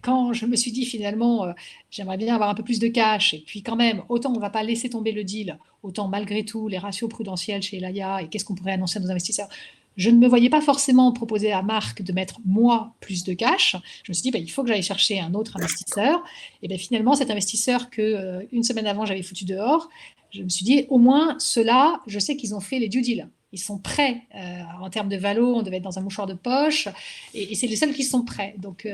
Quand je me suis dit finalement, j'aimerais bien avoir un peu plus de cash, et puis quand même, autant on ne va pas laisser tomber le deal, autant malgré tout, les ratios prudentiels chez Elaya et qu'est-ce qu'on pourrait annoncer à nos investisseurs, je ne me voyais pas forcément proposer à Marc de mettre moi plus de cash. Je me suis dit, il faut que j'aille chercher un autre investisseur. Et bien finalement, cet investisseur une semaine avant, j'avais foutu dehors, je me suis dit, au moins, ceux-là, je sais qu'ils ont fait les due deals. Ils sont prêts. En termes de valo, on devait être dans un mouchoir de poche. Et c'est les seuls qui sont prêts. Donc,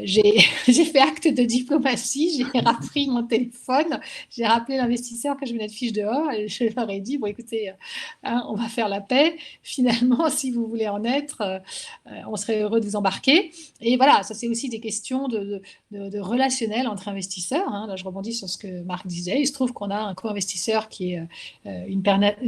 j'ai fait acte de diplomatie. J'ai rappris mon téléphone. J'ai rappelé l'investisseur que je venais de fiche dehors. Et je leur ai dit, bon, écoutez, on va faire la paix. Finalement, si vous voulez en être, on serait heureux de vous embarquer. Et voilà, ça, c'est aussi des questions de relationnel entre investisseurs. Hein. Là, je rebondis sur ce que Marc disait. Il se trouve qu'on a un co-investisseur qui est une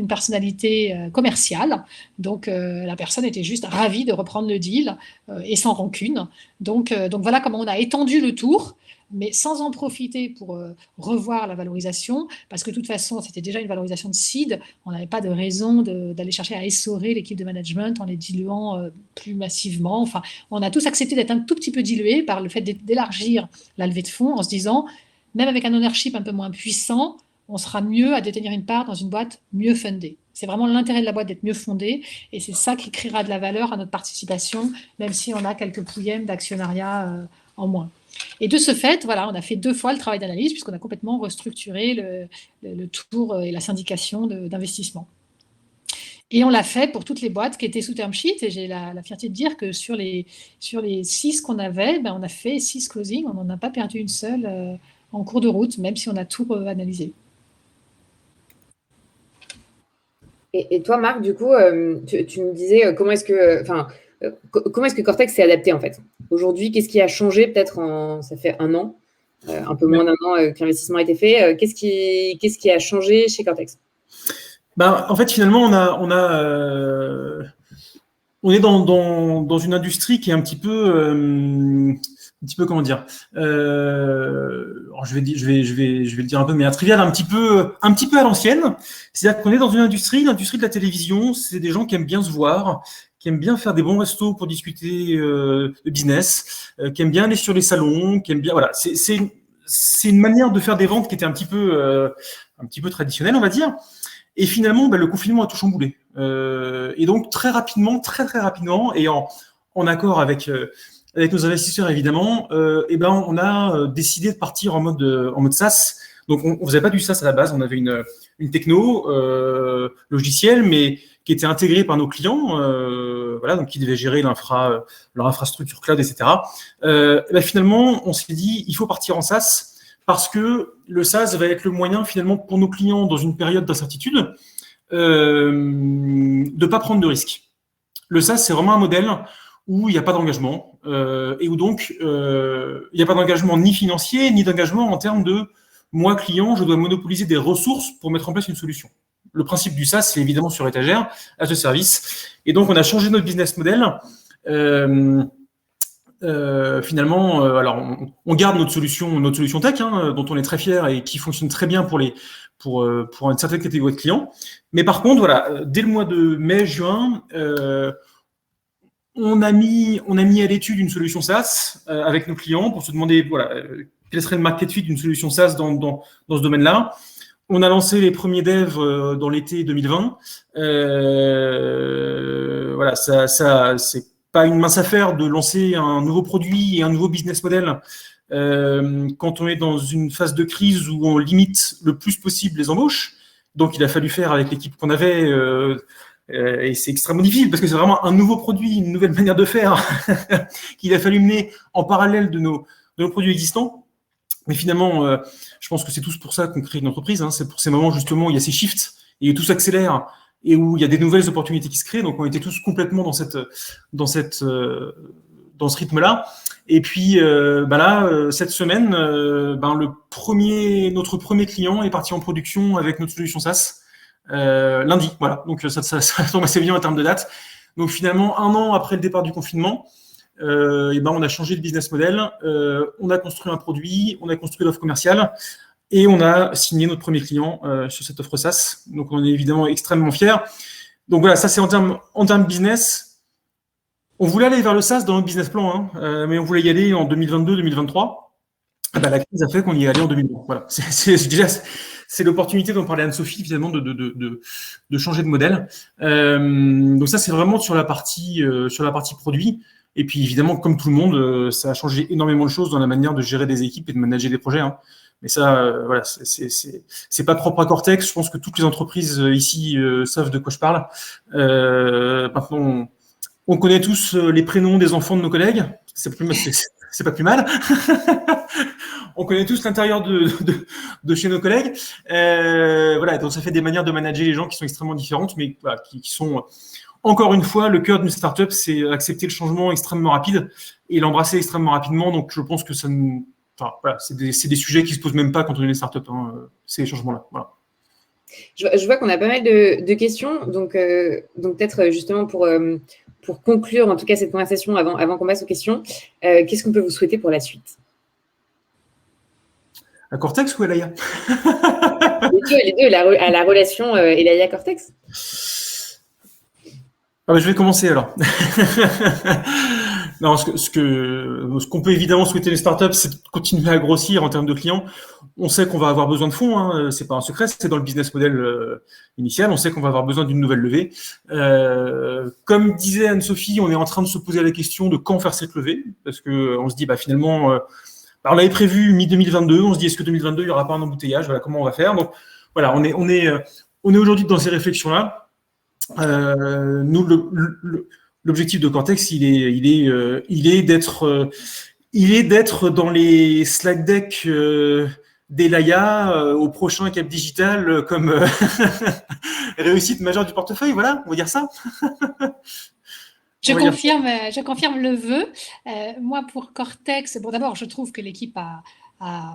personnalité commerciale. Donc, la personne était juste ravie de reprendre le deal et sans rancune. Donc voilà comment on a étendu le tour, mais sans en profiter pour revoir la valorisation, parce que de toute façon, c'était déjà une valorisation de seed. On n'avait pas de raison d'aller chercher à essorer l'équipe de management en les diluant plus massivement. Enfin, on a tous accepté d'être un tout petit peu dilués par le fait d'élargir la levée de fonds en se disant, même avec un ownership un peu moins puissant, on sera mieux à détenir une part dans une boîte mieux fundée. C'est vraiment l'intérêt de la boîte d'être mieux fondée, et c'est ça qui créera de la valeur à notre participation, même si on a quelques pouillèmes d'actionnariat en moins. Et de ce fait, voilà, on a fait 2 fois le travail d'analyse, puisqu'on a complètement restructuré le tour et la syndication d'investissement. Et on l'a fait pour toutes les boîtes qui étaient sous term sheet, et j'ai la fierté de dire que sur les 6 qu'on avait, on a fait 6 closings, on n'en a pas perdu une seule en cours de route, même si on a tout analysé. Et toi, Marc, du coup, tu me disais comment est-ce que Cortex s'est adapté en fait. Aujourd'hui, qu'est-ce qui a changé peut-être ça fait 1 an, un peu moins d'1 an que l'investissement a été fait. Qu'est-ce qui a changé chez Cortex? En fait, finalement, on est dans une industrie qui est un petit peu petit peu comment dire. Alors je vais le dire un peu, mais un trivial un petit peu à l'ancienne. C'est-à-dire qu'on est dans une industrie, l'industrie de la télévision. C'est des gens qui aiment bien se voir, qui aiment bien faire des bons restos pour discuter de business, qui aiment bien aller sur les salons, qui aiment bien, voilà. C'est une manière de faire des ventes qui était un petit peu traditionnelle, on va dire. Et finalement, le confinement a tout chamboulé. Et donc très rapidement, très rapidement, et en accord avec nos investisseurs évidemment, on a décidé de partir en mode SaaS. Donc on faisait pas du SaaS à la base, on avait une techno logicielle, mais qui était intégrée par nos clients, donc qui devaient gérer leur infrastructure cloud, etc. Finalement, on s'est dit, il faut partir en SaaS parce que le SaaS va être le moyen finalement pour nos clients dans une période d'incertitude de pas prendre de risques. Le SaaS, c'est vraiment un modèle où il n'y a pas d'engagement et où donc il n'y a pas d'engagement ni financier ni d'engagement en termes de moi client, je dois monopoliser des ressources pour mettre en place une solution. Le principe du SaaS, c'est évidemment sur étagère, à ce service. Et donc, on a changé notre business model. Finalement, on garde notre solution tech, dont on est très fier et qui fonctionne très bien pour une certaine catégorie de clients. Mais par contre, dès le mois de mai-juin, on a mis à l'étude une solution SaaS avec nos clients pour se demander quel serait le market fit d'une solution SaaS dans ce domaine-là. On a lancé les premiers devs dans l'été 2020. C'est pas une mince affaire de lancer un nouveau produit et un nouveau business model quand on est dans une phase de crise où on limite le plus possible les embauches. Donc, il a fallu faire avec l'équipe qu'on avait, et c'est extrêmement difficile parce que c'est vraiment un nouveau produit, une nouvelle manière de faire qu'il a fallu mener en parallèle de nos produits existants. Mais finalement, je pense que c'est tous pour ça qu'on crée une entreprise. C'est pour ces moments justement où il y a ces shifts et où tout s'accélère et où il y a des nouvelles opportunités qui se créent. Donc, on était tous complètement dans ce rythme-là. Et puis, cette semaine, notre premier client est parti en production avec notre solution SaaS lundi. Voilà. Donc, ça tombe assez bien en termes de date. Donc, finalement, 1 an après le départ du confinement, on a changé de business model, on a construit un produit, on a construit l'offre commerciale et on a signé notre premier client sur cette offre SaaS. Donc, on est évidemment extrêmement fiers. Donc, voilà, ça, c'est en termes business. On voulait aller vers le SaaS dans notre business plan, mais on voulait y aller en 2022-2023. La crise a fait qu'on y est allé en 2020. Voilà. C'est l'opportunité dont parlait Anne-Sophie, finalement, de changer de modèle. Donc, ça, c'est vraiment sur la partie produit. Et puis, évidemment, comme tout le monde, ça a changé énormément de choses dans la manière de gérer des équipes et de manager des projets. Mais ça, c'est pas propre à Cortex. Je pense que toutes les entreprises ici savent de quoi je parle. Maintenant, on connaît tous les prénoms des enfants de nos collègues. C'est pas plus mal. On connaît tous l'intérieur de chez nos collègues. Donc ça fait des manières de manager les gens qui sont extrêmement différentes, mais qui sont... Encore une fois, le cœur d'une startup, c'est accepter le changement extrêmement rapide et l'embrasser extrêmement rapidement. Donc, je pense que c'est des sujets qui se posent même pas quand on est une startup, ces changements-là. Voilà. Je vois qu'on a pas mal de questions. Donc peut-être justement pour conclure, en tout cas, cette conversation avant qu'on passe aux questions, qu'est-ce qu'on peut vous souhaiter pour la suite? À Cortex ou à Elaya? Les deux, à la relation Elaya-Cortex. Je vais commencer alors. Non, ce qu'on peut évidemment souhaiter les startups, c'est de continuer à grossir en termes de clients. On sait qu'on va avoir besoin de fonds, c'est pas un secret, c'est dans le business model initial. On sait qu'on va avoir besoin d'une nouvelle levée. Comme disait Anne-Sophie, on est en train de se poser la question de quand faire cette levée, parce que on se dit finalement, on l'avait prévu mi-2022. On se dit est-ce que 2022 il y aura pas un embouteillage? Voilà comment on va faire. Donc voilà, on est aujourd'hui dans ces réflexions-là. Nous, l'objectif de Cortex, il est d'être dans les slide decks d'Elaya au prochain Cap Digital comme réussite majeure du portefeuille. Voilà, on va dire ça. Je confirme le vœu. Moi, pour Cortex, d'abord, je trouve que l'équipe a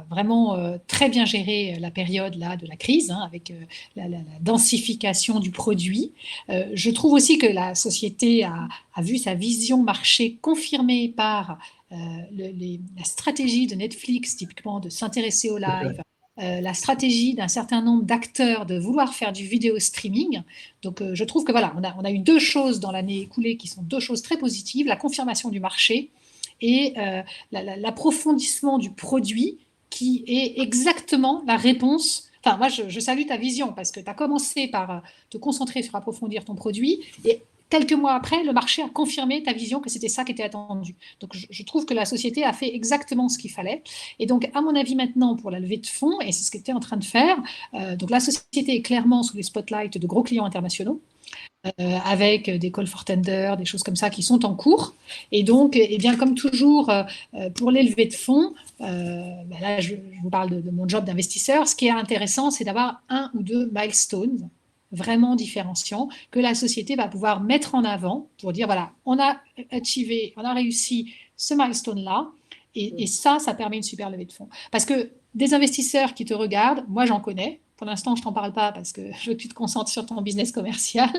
vraiment très bien géré la période là, de la crise, avec la densification du produit. Je trouve aussi que la société a vu sa vision marché confirmée par la stratégie de Netflix, typiquement, de s'intéresser au live, la stratégie d'un certain nombre d'acteurs de vouloir faire du vidéo streaming. Donc, je trouve que voilà, on a eu deux choses dans l'année écoulée qui sont deux choses très positives, la confirmation du marché et l'approfondissement du produit qui est exactement la réponse. Enfin, moi, je salue ta vision parce que tu as commencé par te concentrer sur approfondir ton produit et quelques mois après, le marché a confirmé ta vision que c'était ça qui était attendu. Donc, je trouve que la société a fait exactement ce qu'il fallait. Et donc, à mon avis, maintenant, pour la levée de fonds, et c'est ce qu'elle était en train de faire, donc la société est clairement sous les spotlights de gros clients internationaux, avec des call for tender, des choses comme ça qui sont en cours. Et donc, eh bien, comme toujours, pour les levées de fonds, là, je vous parle de mon job d'investisseur, ce qui est intéressant, c'est d'avoir un ou deux milestones vraiment différenciants que la société va pouvoir mettre en avant pour dire, voilà, on a réussi ce milestone-là, et ça permet une super levée de fonds. Parce que des investisseurs qui te regardent, moi j'en connais, pour l'instant je ne t'en parle pas parce que je veux que tu te concentres sur ton business commercial,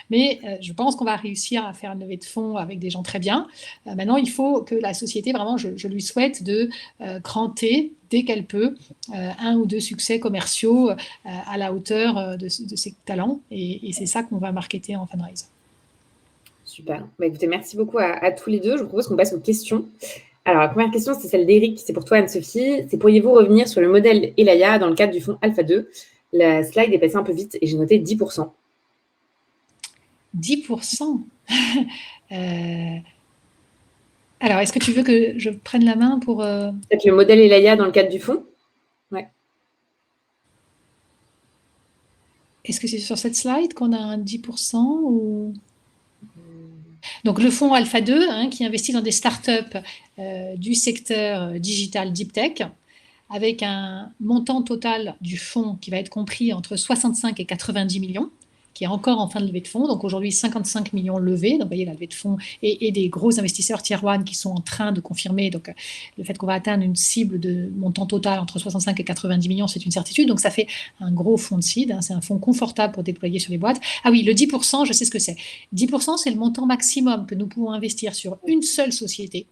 mais je pense qu'on va réussir à faire une levée de fonds avec des gens très bien. Maintenant, il faut que la société, vraiment, je lui souhaite de cranter dès qu'elle peut un ou deux succès commerciaux à la hauteur de ses talents, et c'est ça qu'on va marketer en fundraise. Super. Bah, écoutez, merci beaucoup à tous les deux. Je vous propose qu'on passe aux questions. Alors, la première question, c'est celle d'Eric. C'est pour toi, Anne-Sophie. C'est pourriez-vous revenir sur le modèle Elaya dans le cadre du fonds Alpha 2 ? La slide est passée un peu vite et j'ai noté 10%. 10%. Alors, est-ce que tu veux que je prenne la main pour… Peut-être le modèle Elaya dans le cadre du fonds ? Ouais. Est-ce que c'est sur cette slide qu'on a un 10% ou… Donc, le fonds Alpha 2, qui investit dans des startups du secteur digital deep tech, avec un montant total du fonds qui va être compris entre 65 et 90 millions, qui est encore en fin de levée de fonds. Donc aujourd'hui, 55 millions levés. Donc vous voyez, la levée de fonds et des gros investisseurs tier 1 qui sont en train de confirmer. Donc le fait qu'on va atteindre une cible de montant total entre 65 et 90 millions, c'est une certitude. Donc ça fait un gros fonds de seed. C'est un fonds confortable pour déployer sur les boîtes. Ah oui, le 10%, je sais ce que c'est. 10%, c'est le montant maximum que nous pouvons investir sur une seule société.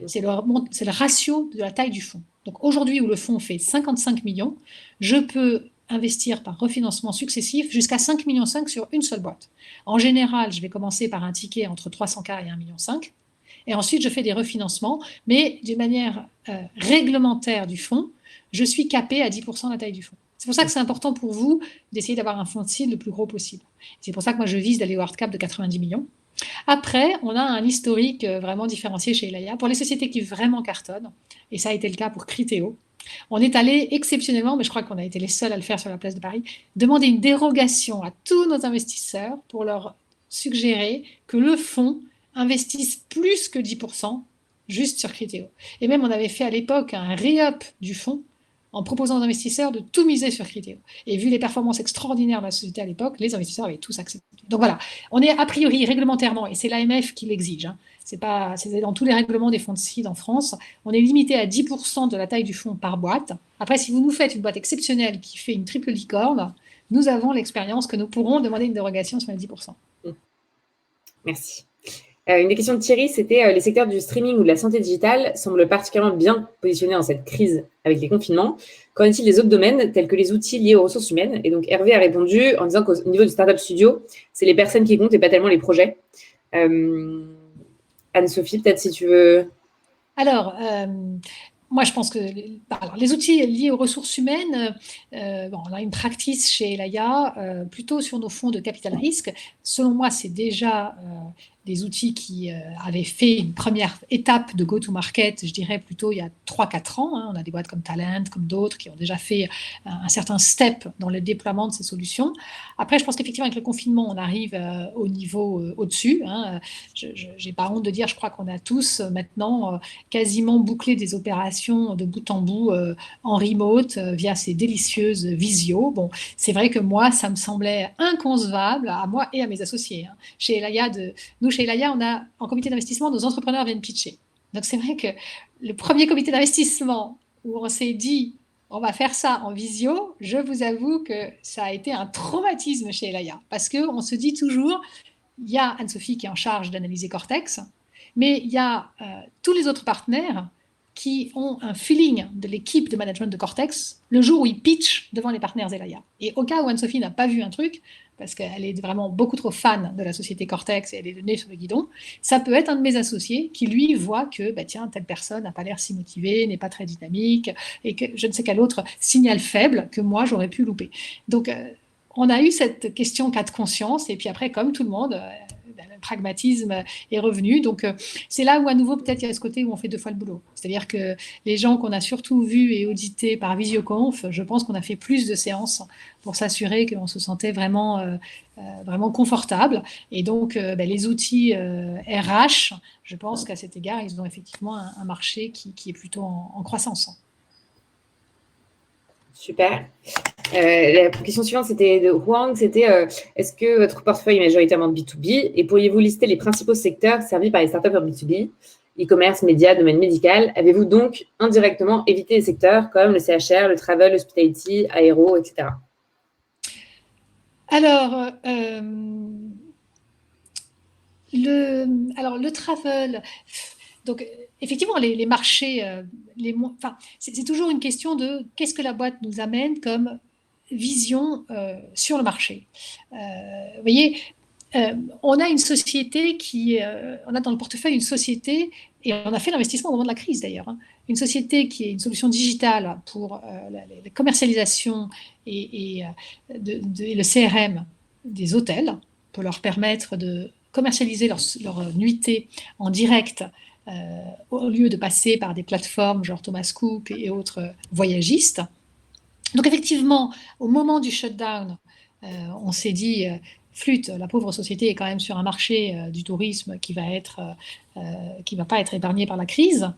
C'est le ratio de la taille du fonds. Donc aujourd'hui, où le fonds fait 55 millions, je peux investir par refinancement successif jusqu'à 5,5 millions sur une seule boîte. En général, je vais commencer par un ticket entre 300K et 1,5 million. Et ensuite, je fais des refinancements, mais d'une manière réglementaire du fonds, je suis capé à 10% de la taille du fonds. C'est pour ça que c'est important pour vous d'essayer d'avoir un fonds de seed le plus gros possible. C'est pour ça que moi, je vise d'aller au hard cap de 90 millions. Après, on a un historique vraiment différencié chez Elaya pour les sociétés qui vraiment cartonnent, et ça a été le cas pour Criteo. On est allé exceptionnellement, mais je crois qu'on a été les seuls à le faire sur la place de Paris, demander une dérogation à tous nos investisseurs pour leur suggérer que le fonds investisse plus que 10% juste sur Criteo. Et même, on avait fait à l'époque un re-up du fonds en proposant aux investisseurs de tout miser sur Criteo. Et vu les performances extraordinaires de la société à l'époque, les investisseurs avaient tous accepté. Donc voilà, on est a priori réglementairement, et c'est l'AMF qui l'exige, c'est dans tous les règlements des fonds de seed en France, on est limité à 10% de la taille du fonds par boîte. Après, si vous nous faites une boîte exceptionnelle qui fait une triple licorne, nous avons l'expérience que nous pourrons demander une dérogation sur les 10%. Merci. Une question de Thierry, c'était les secteurs du streaming ou de la santé digitale semblent particulièrement bien positionnés dans cette crise avec les confinements. Qu'en est-il des autres domaines tels que les outils liés aux ressources humaines ? Et donc Hervé a répondu en disant qu'au niveau du Startup Studio, c'est les personnes qui comptent et pas tellement les projets. Anne-Sophie, peut-être si tu veux… Alors, moi, je pense que les outils liés aux ressources humaines, on a une practice chez Elaya plutôt sur nos fonds de capital risque. Selon moi, c'est déjà des outils qui avaient fait une première étape de go-to-market, je dirais plutôt il y a 3-4 ans. On a des boîtes comme Talent, comme d'autres, qui ont déjà fait un certain step dans le déploiement de ces solutions. Après, je pense qu'effectivement, avec le confinement, on arrive au niveau au-dessus. Je n'ai pas honte de dire, je crois qu'on a tous maintenant quasiment bouclé des opérations de bout en bout en remote via ces délicieuses visio. Bon, c'est vrai que moi, ça me semblait inconcevable à moi et à mes associés. Chez Elaya, chez Elaya, on a en comité d'investissement, nos entrepreneurs viennent pitcher. Donc, c'est vrai que le premier comité d'investissement où on s'est dit on va faire ça en visio, je vous avoue que ça a été un traumatisme chez Elaya parce qu'on se dit toujours, il y a Anne-Sophie qui est en charge d'analyser Cortex Mais il y a tous les autres partenaires qui ont un feeling de l'équipe de management de Cortex le jour où ils pitchent devant les partenaires Zelaya. Et au cas où Anne-Sophie n'a pas vu un truc, parce qu'elle est vraiment beaucoup trop fan de la société Cortex et elle est le nez sur le guidon, ça peut être un de mes associés qui, lui, voit que, tiens, telle personne n'a pas l'air si motivée, n'est pas très dynamique, et que je ne sais quel autre signal faible que moi, j'aurais pu louper. Donc, on a eu cette question cas de conscience, et puis après, comme tout le monde, le pragmatisme est revenu. Donc, c'est là où, à nouveau, peut-être, il y a ce côté où on fait 2 fois le boulot. C'est-à-dire que les gens qu'on a surtout vus et audités par Visioconf, je pense qu'on a fait plus de séances pour s'assurer qu'on se sentait vraiment, vraiment confortable. Et donc, les outils RH, je pense qu'à cet égard, ils ont effectivement un marché qui est plutôt en croissance. Super. La question suivante, c'était de Huang, c'était est-ce que votre portefeuille est majoritairement B2B et pourriez-vous lister les principaux secteurs servis par les startups en B2B, e-commerce, médias, domaine médical? Avez-vous donc indirectement évité les secteurs comme le CHR, le travel, l'hospitality, aéro, etc.? Alors, le travel, donc effectivement, les marchés, c'est toujours une question de qu'est-ce que la boîte nous amène comme vision sur le marché. Vous voyez, on a une société on a dans le portefeuille une société, et on a fait l'investissement au moment de la crise d'ailleurs, une société qui est une solution digitale pour la commercialisation et le CRM des hôtels, pour leur permettre de commercialiser leur nuitée en direct au lieu de passer par des plateformes genre Thomas Cook et autres voyagistes. Donc effectivement, au moment du shutdown, on s'est dit, flûte, la pauvre société est quand même sur un marché du tourisme qui va pas être épargné par la crise.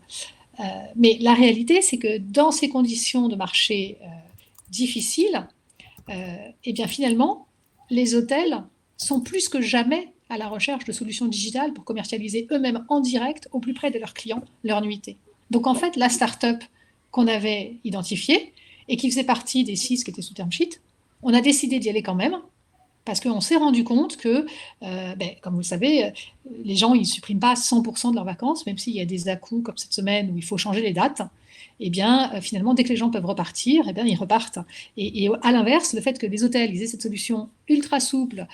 Mais la réalité, c'est que dans ces conditions de marché difficiles, eh bien finalement, les hôtels sont plus que jamais à la recherche de solutions digitales pour commercialiser eux-mêmes en direct au plus près de leurs clients leur nuitée. Donc en fait, la start-up qu'on avait identifiée et qui faisait partie des 6 qui étaient sous term sheet, on a décidé d'y aller quand même parce qu'on s'est rendu compte que, comme vous le savez, les gens, ils ne suppriment pas 100% de leurs vacances, même s'il y a des à-coups comme cette semaine où il faut changer les dates. Eh bien, finalement, dès que les gens peuvent repartir, eh bien, ils repartent. Et à l'inverse, le fait que les hôtels ils aient cette solution ultra souple,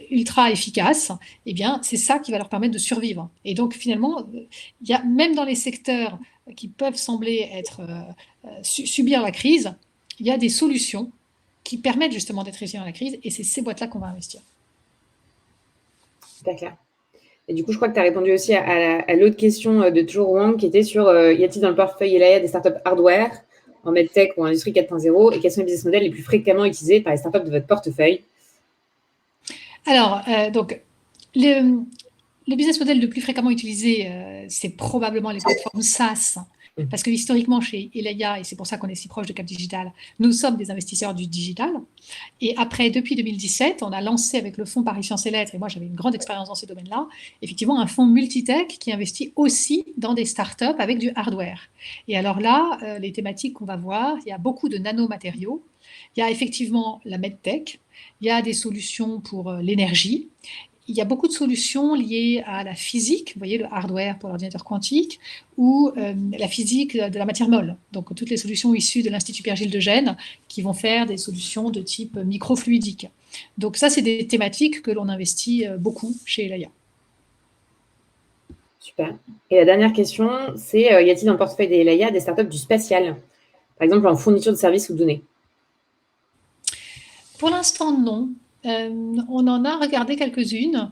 ultra efficace, eh bien, c'est ça qui va leur permettre de survivre. Et donc, finalement, il y a, même dans les secteurs qui peuvent sembler subir la crise, il y a des solutions qui permettent justement d'être résilients à la crise, et c'est ces boîtes-là qu'on va investir. Super clair. Et du coup, je crois que tu as répondu aussi à l'autre question de toujours Wang, qui était sur y a-t-il dans le portefeuille Elaya des startups hardware en medtech ou en industrie 4.0 et quels sont les business models les plus fréquemment utilisés par les startups de votre portefeuille? Alors, donc, le business model le plus fréquemment utilisé, c'est probablement les plateformes SaaS. Parce que historiquement, chez Elaya, et c'est pour ça qu'on est si proche de Cap Digital, nous sommes des investisseurs du digital. Et après, depuis 2017, on a lancé avec le fonds Paris Sciences et Lettres, et moi j'avais une grande expérience dans ces domaines-là, effectivement un fonds multitech qui investit aussi dans des startups avec du hardware. Et alors là, les thématiques qu'on va voir, il y a beaucoup de nanomatériaux, il y a effectivement la medtech, il y a des solutions pour l'énergie. Il y a beaucoup de solutions liées à la physique, vous voyez, le hardware pour l'ordinateur quantique, ou la physique de la matière molle. Donc, toutes les solutions issues de l'Institut Pierre-Gilles de Gênes qui vont faire des solutions de type microfluidique. Donc, ça, c'est des thématiques que l'on investit beaucoup chez Elaya. Super. Et la dernière question, c'est y a-t-il dans le portefeuille d'Elaya des startups du spatial, par exemple en fourniture de services ou de données? Pour l'instant, non. On en a regardé quelques-unes.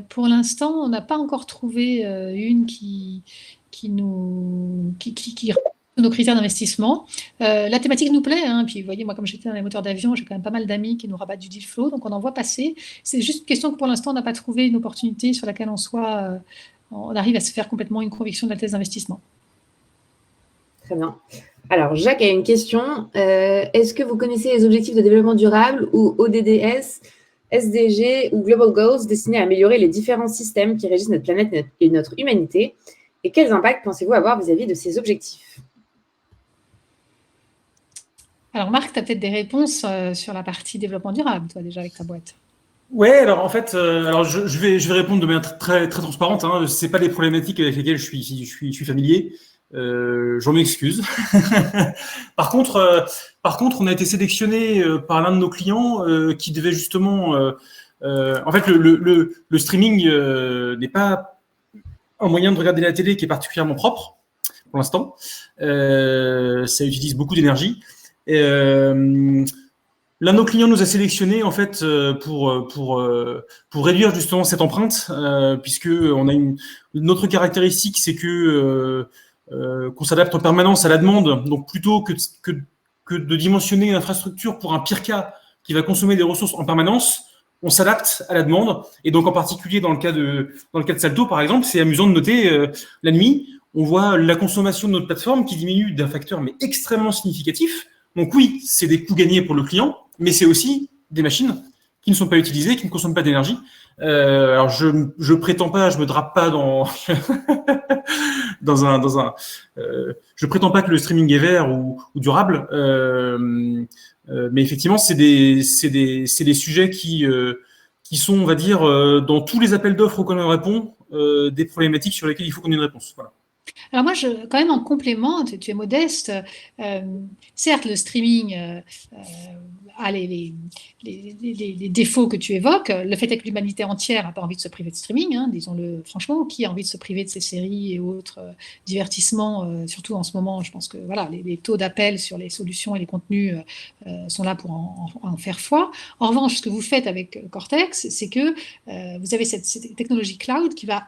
Pour l'instant, on n'a pas encore trouvé une qui nos critères d'investissement. La thématique nous plaît, puis vous voyez, moi, comme j'étais dans les moteurs d'avion, j'ai quand même pas mal d'amis qui nous rabattent du deal flow, donc on en voit passer. C'est juste une question que pour l'instant, on n'a pas trouvé une opportunité sur laquelle on arrive à se faire complètement une conviction de la thèse d'investissement. Très bien. Alors, Jacques a une question. Est-ce que vous connaissez les objectifs de développement durable ou ODDS, SDG ou Global Goals destinés à améliorer les différents systèmes qui régissent notre planète et notre humanité? Et quels impacts pensez-vous avoir vis-à-vis de ces objectifs? Alors, Marc, tu as peut-être des réponses sur la partie développement durable, toi, déjà, avec ta boîte. Ouais, alors en fait, je vais répondre de manière très transparente. Hein. C'est pas des problématiques avec lesquelles je suis familier. J'en m'excuse. Par contre, on a été sélectionné par l'un de nos clients qui devait justement. En fait, le streaming n'est pas un moyen de regarder la télé qui est particulièrement propre pour l'instant. Ça utilise beaucoup d'énergie. L'un de nos clients nous a sélectionnés en fait pour réduire justement cette empreinte, puisque on a une autre caractéristique, c'est que qu'on s'adapte en permanence à la demande. Donc plutôt que de dimensionner une infrastructure pour un pire cas qui va consommer des ressources en permanence, on s'adapte à la demande. Et donc en particulier dans le cas de Salto par exemple, c'est amusant de noter la nuit, on voit la consommation de notre plateforme qui diminue d'un facteur mais extrêmement significatif. Donc oui, c'est des coûts gagnés pour le client, mais c'est aussi des machines qui ne sont pas utilisées, qui ne consomment pas d'énergie. Alors je prétends pas, je me drape pas dans je prétends pas que le streaming est vert ou durable, mais effectivement c'est des sujets qui sont, on va dire, dans tous les appels d'offres auxquels on répond, des problématiques sur lesquelles il faut qu'on ait une réponse. Voilà. Alors moi, quand même en complément, tu es modeste, certes le streaming a les défauts que tu évoques. Le fait est que l'humanité entière n'a pas envie de se priver de streaming, hein, disons-le franchement. Qui a envie de se priver de ces séries et autres divertissements, surtout en ce moment. Je pense que voilà, les taux d'appel sur les solutions et les contenus sont là pour en faire foi. En revanche, ce que vous faites avec Cortex, c'est que vous avez cette technologie cloud qui va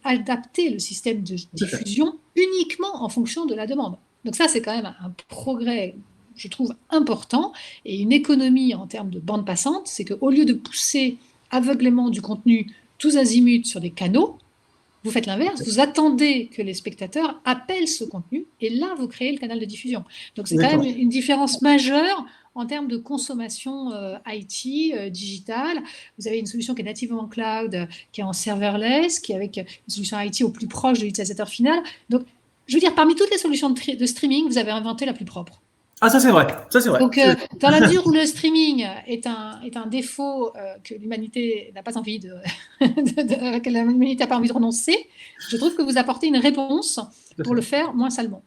adapter le système de diffusion uniquement en fonction de la demande. Donc ça, c'est quand même un progrès, je trouve, important, et une économie en termes de bande passante, c'est qu'au lieu de pousser aveuglément du contenu tous azimuts sur des canaux, vous faites l'inverse, vous attendez que les spectateurs appellent ce contenu, et là, vous créez le canal de diffusion. Donc c'est quand même une différence majeure en termes de consommation IT, digitale. Vous avez une solution qui est nativement cloud, qui est en serverless, qui est avec une solution IT au plus proche de l'utilisateur final. Donc, je veux dire, parmi toutes les solutions de streaming, vous avez inventé la plus propre. Ah, ça c'est vrai. Donc, dans la mesure où le streaming est un défaut que l'humanité n'a pas envie que l'humanité n'a pas envie de renoncer, je trouve que vous apportez une réponse pour le faire moins salement.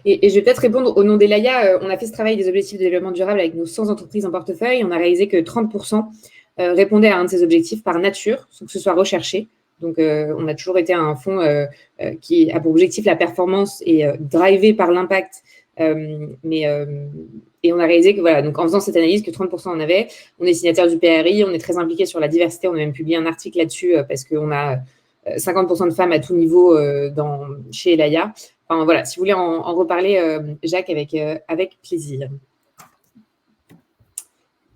Et je vais peut-être répondre au nom d'Elaya. On a fait ce travail des objectifs de développement durable avec nos 100 entreprises en portefeuille. On a réalisé que 30% répondaient à un de ces objectifs par nature, sans que ce soit recherché. Donc, on a toujours été un fonds qui a pour objectif la performance et drivé par l'impact. Et on a réalisé que, voilà, donc en faisant cette analyse, que 30% en avaient. On est signataire du PRI, on est très impliqué sur la diversité. On a même publié un article là-dessus parce qu'on a 50% de femmes à tout niveau chez Elaya. Enfin, voilà, si vous voulez en reparler, Jacques, avec plaisir.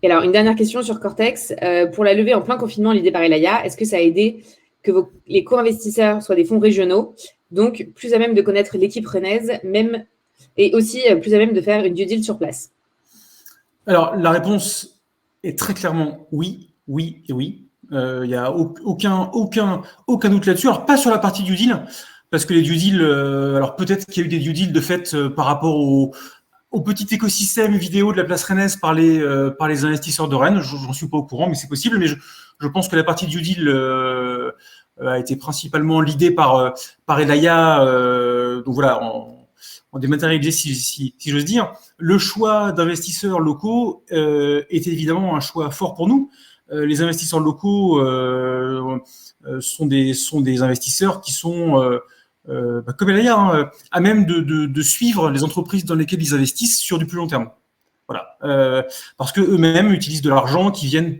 Et alors, une dernière question sur Cortex. Pour la levée en plein confinement, l'idée par Elaya, est-ce que ça a aidé que les co-investisseurs soient des fonds régionaux, donc plus à même de connaître l'équipe rennaise, même, et aussi plus à même de faire une due deal sur place? Alors, la réponse est très clairement oui, oui et oui. Il n'y a aucun doute là-dessus. Alors, pas sur la partie due deal, parce que les due deals, alors peut-être qu'il y a eu des due deals de fait par rapport au petit écosystème vidéo de la place rennaise par les investisseurs de Rennes. J'en suis pas au courant, mais c'est possible. Mais je pense que la partie due deal a été principalement leadée par Elaya. Donc voilà, en dématérialisé, si j'ose dire. Le choix d'investisseurs locaux est évidemment un choix fort pour nous. Les investisseurs locaux sont des investisseurs qui sont comme Elaya, à même de suivre les entreprises dans lesquelles ils investissent sur du plus long terme. Voilà, parce que eux-mêmes utilisent de l'argent qui viennent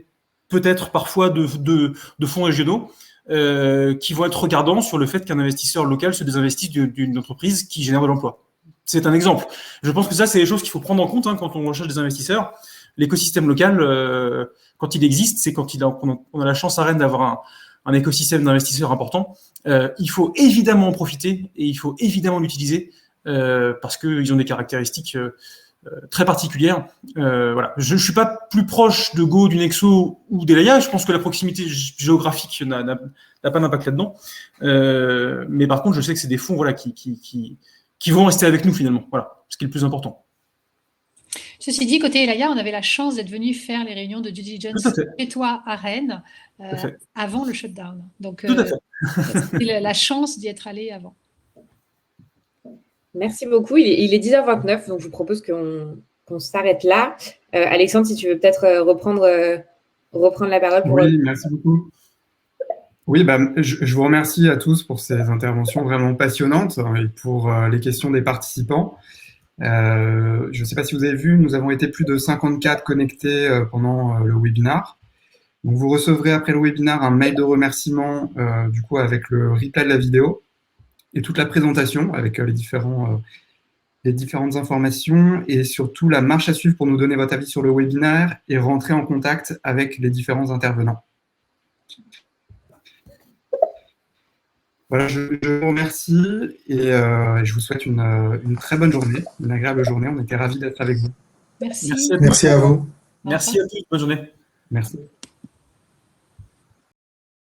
peut-être parfois de fonds régionaux qui vont être regardants sur le fait qu'un investisseur local se désinvestisse d'une entreprise qui génère de l'emploi. C'est un exemple. Je pense que ça, c'est des choses qu'il faut prendre en compte quand on recherche des investisseurs. L'écosystème local, quand il existe, c'est quand on a la chance à Rennes d'avoir un écosystème d'investisseurs important. Il faut évidemment en profiter et il faut évidemment l'utiliser parce qu'ils ont des caractéristiques très particulières. Voilà. Je ne suis pas plus proche de Go, du Nexo ou d'Elaya. Je pense que la proximité géographique n'a pas d'impact là-dedans. Mais par contre, je sais que c'est des fonds qui vont rester avec nous finalement. Voilà, ce qui est le plus important. Ceci dit, côté Elaya, on avait la chance d'être venu faire les réunions de due diligence chez toi à Rennes avant le shutdown. Donc, c'était la chance d'y être allé avant. Merci beaucoup. Il est 10h29, donc je vous propose qu'on s'arrête là. Alexandre, si tu veux peut-être reprendre la parole. Oui, merci beaucoup. Oui, je vous remercie à tous pour ces interventions vraiment passionnantes et pour les questions des participants. Je ne sais pas si vous avez vu, nous avons été plus de 54 connectés pendant le webinar. Donc, vous recevrez après le webinar un mail de remerciement du coup avec le replay de la vidéo et toute la présentation avec les différentes informations et surtout la marche à suivre pour nous donner votre avis sur le webinaire et rentrer en contact avec les différents intervenants. Voilà, je vous remercie et je vous souhaite une très bonne journée, une agréable journée. On était ravis d'être avec vous. Merci. Merci à vous. Merci à tous. Bonne journée. Merci.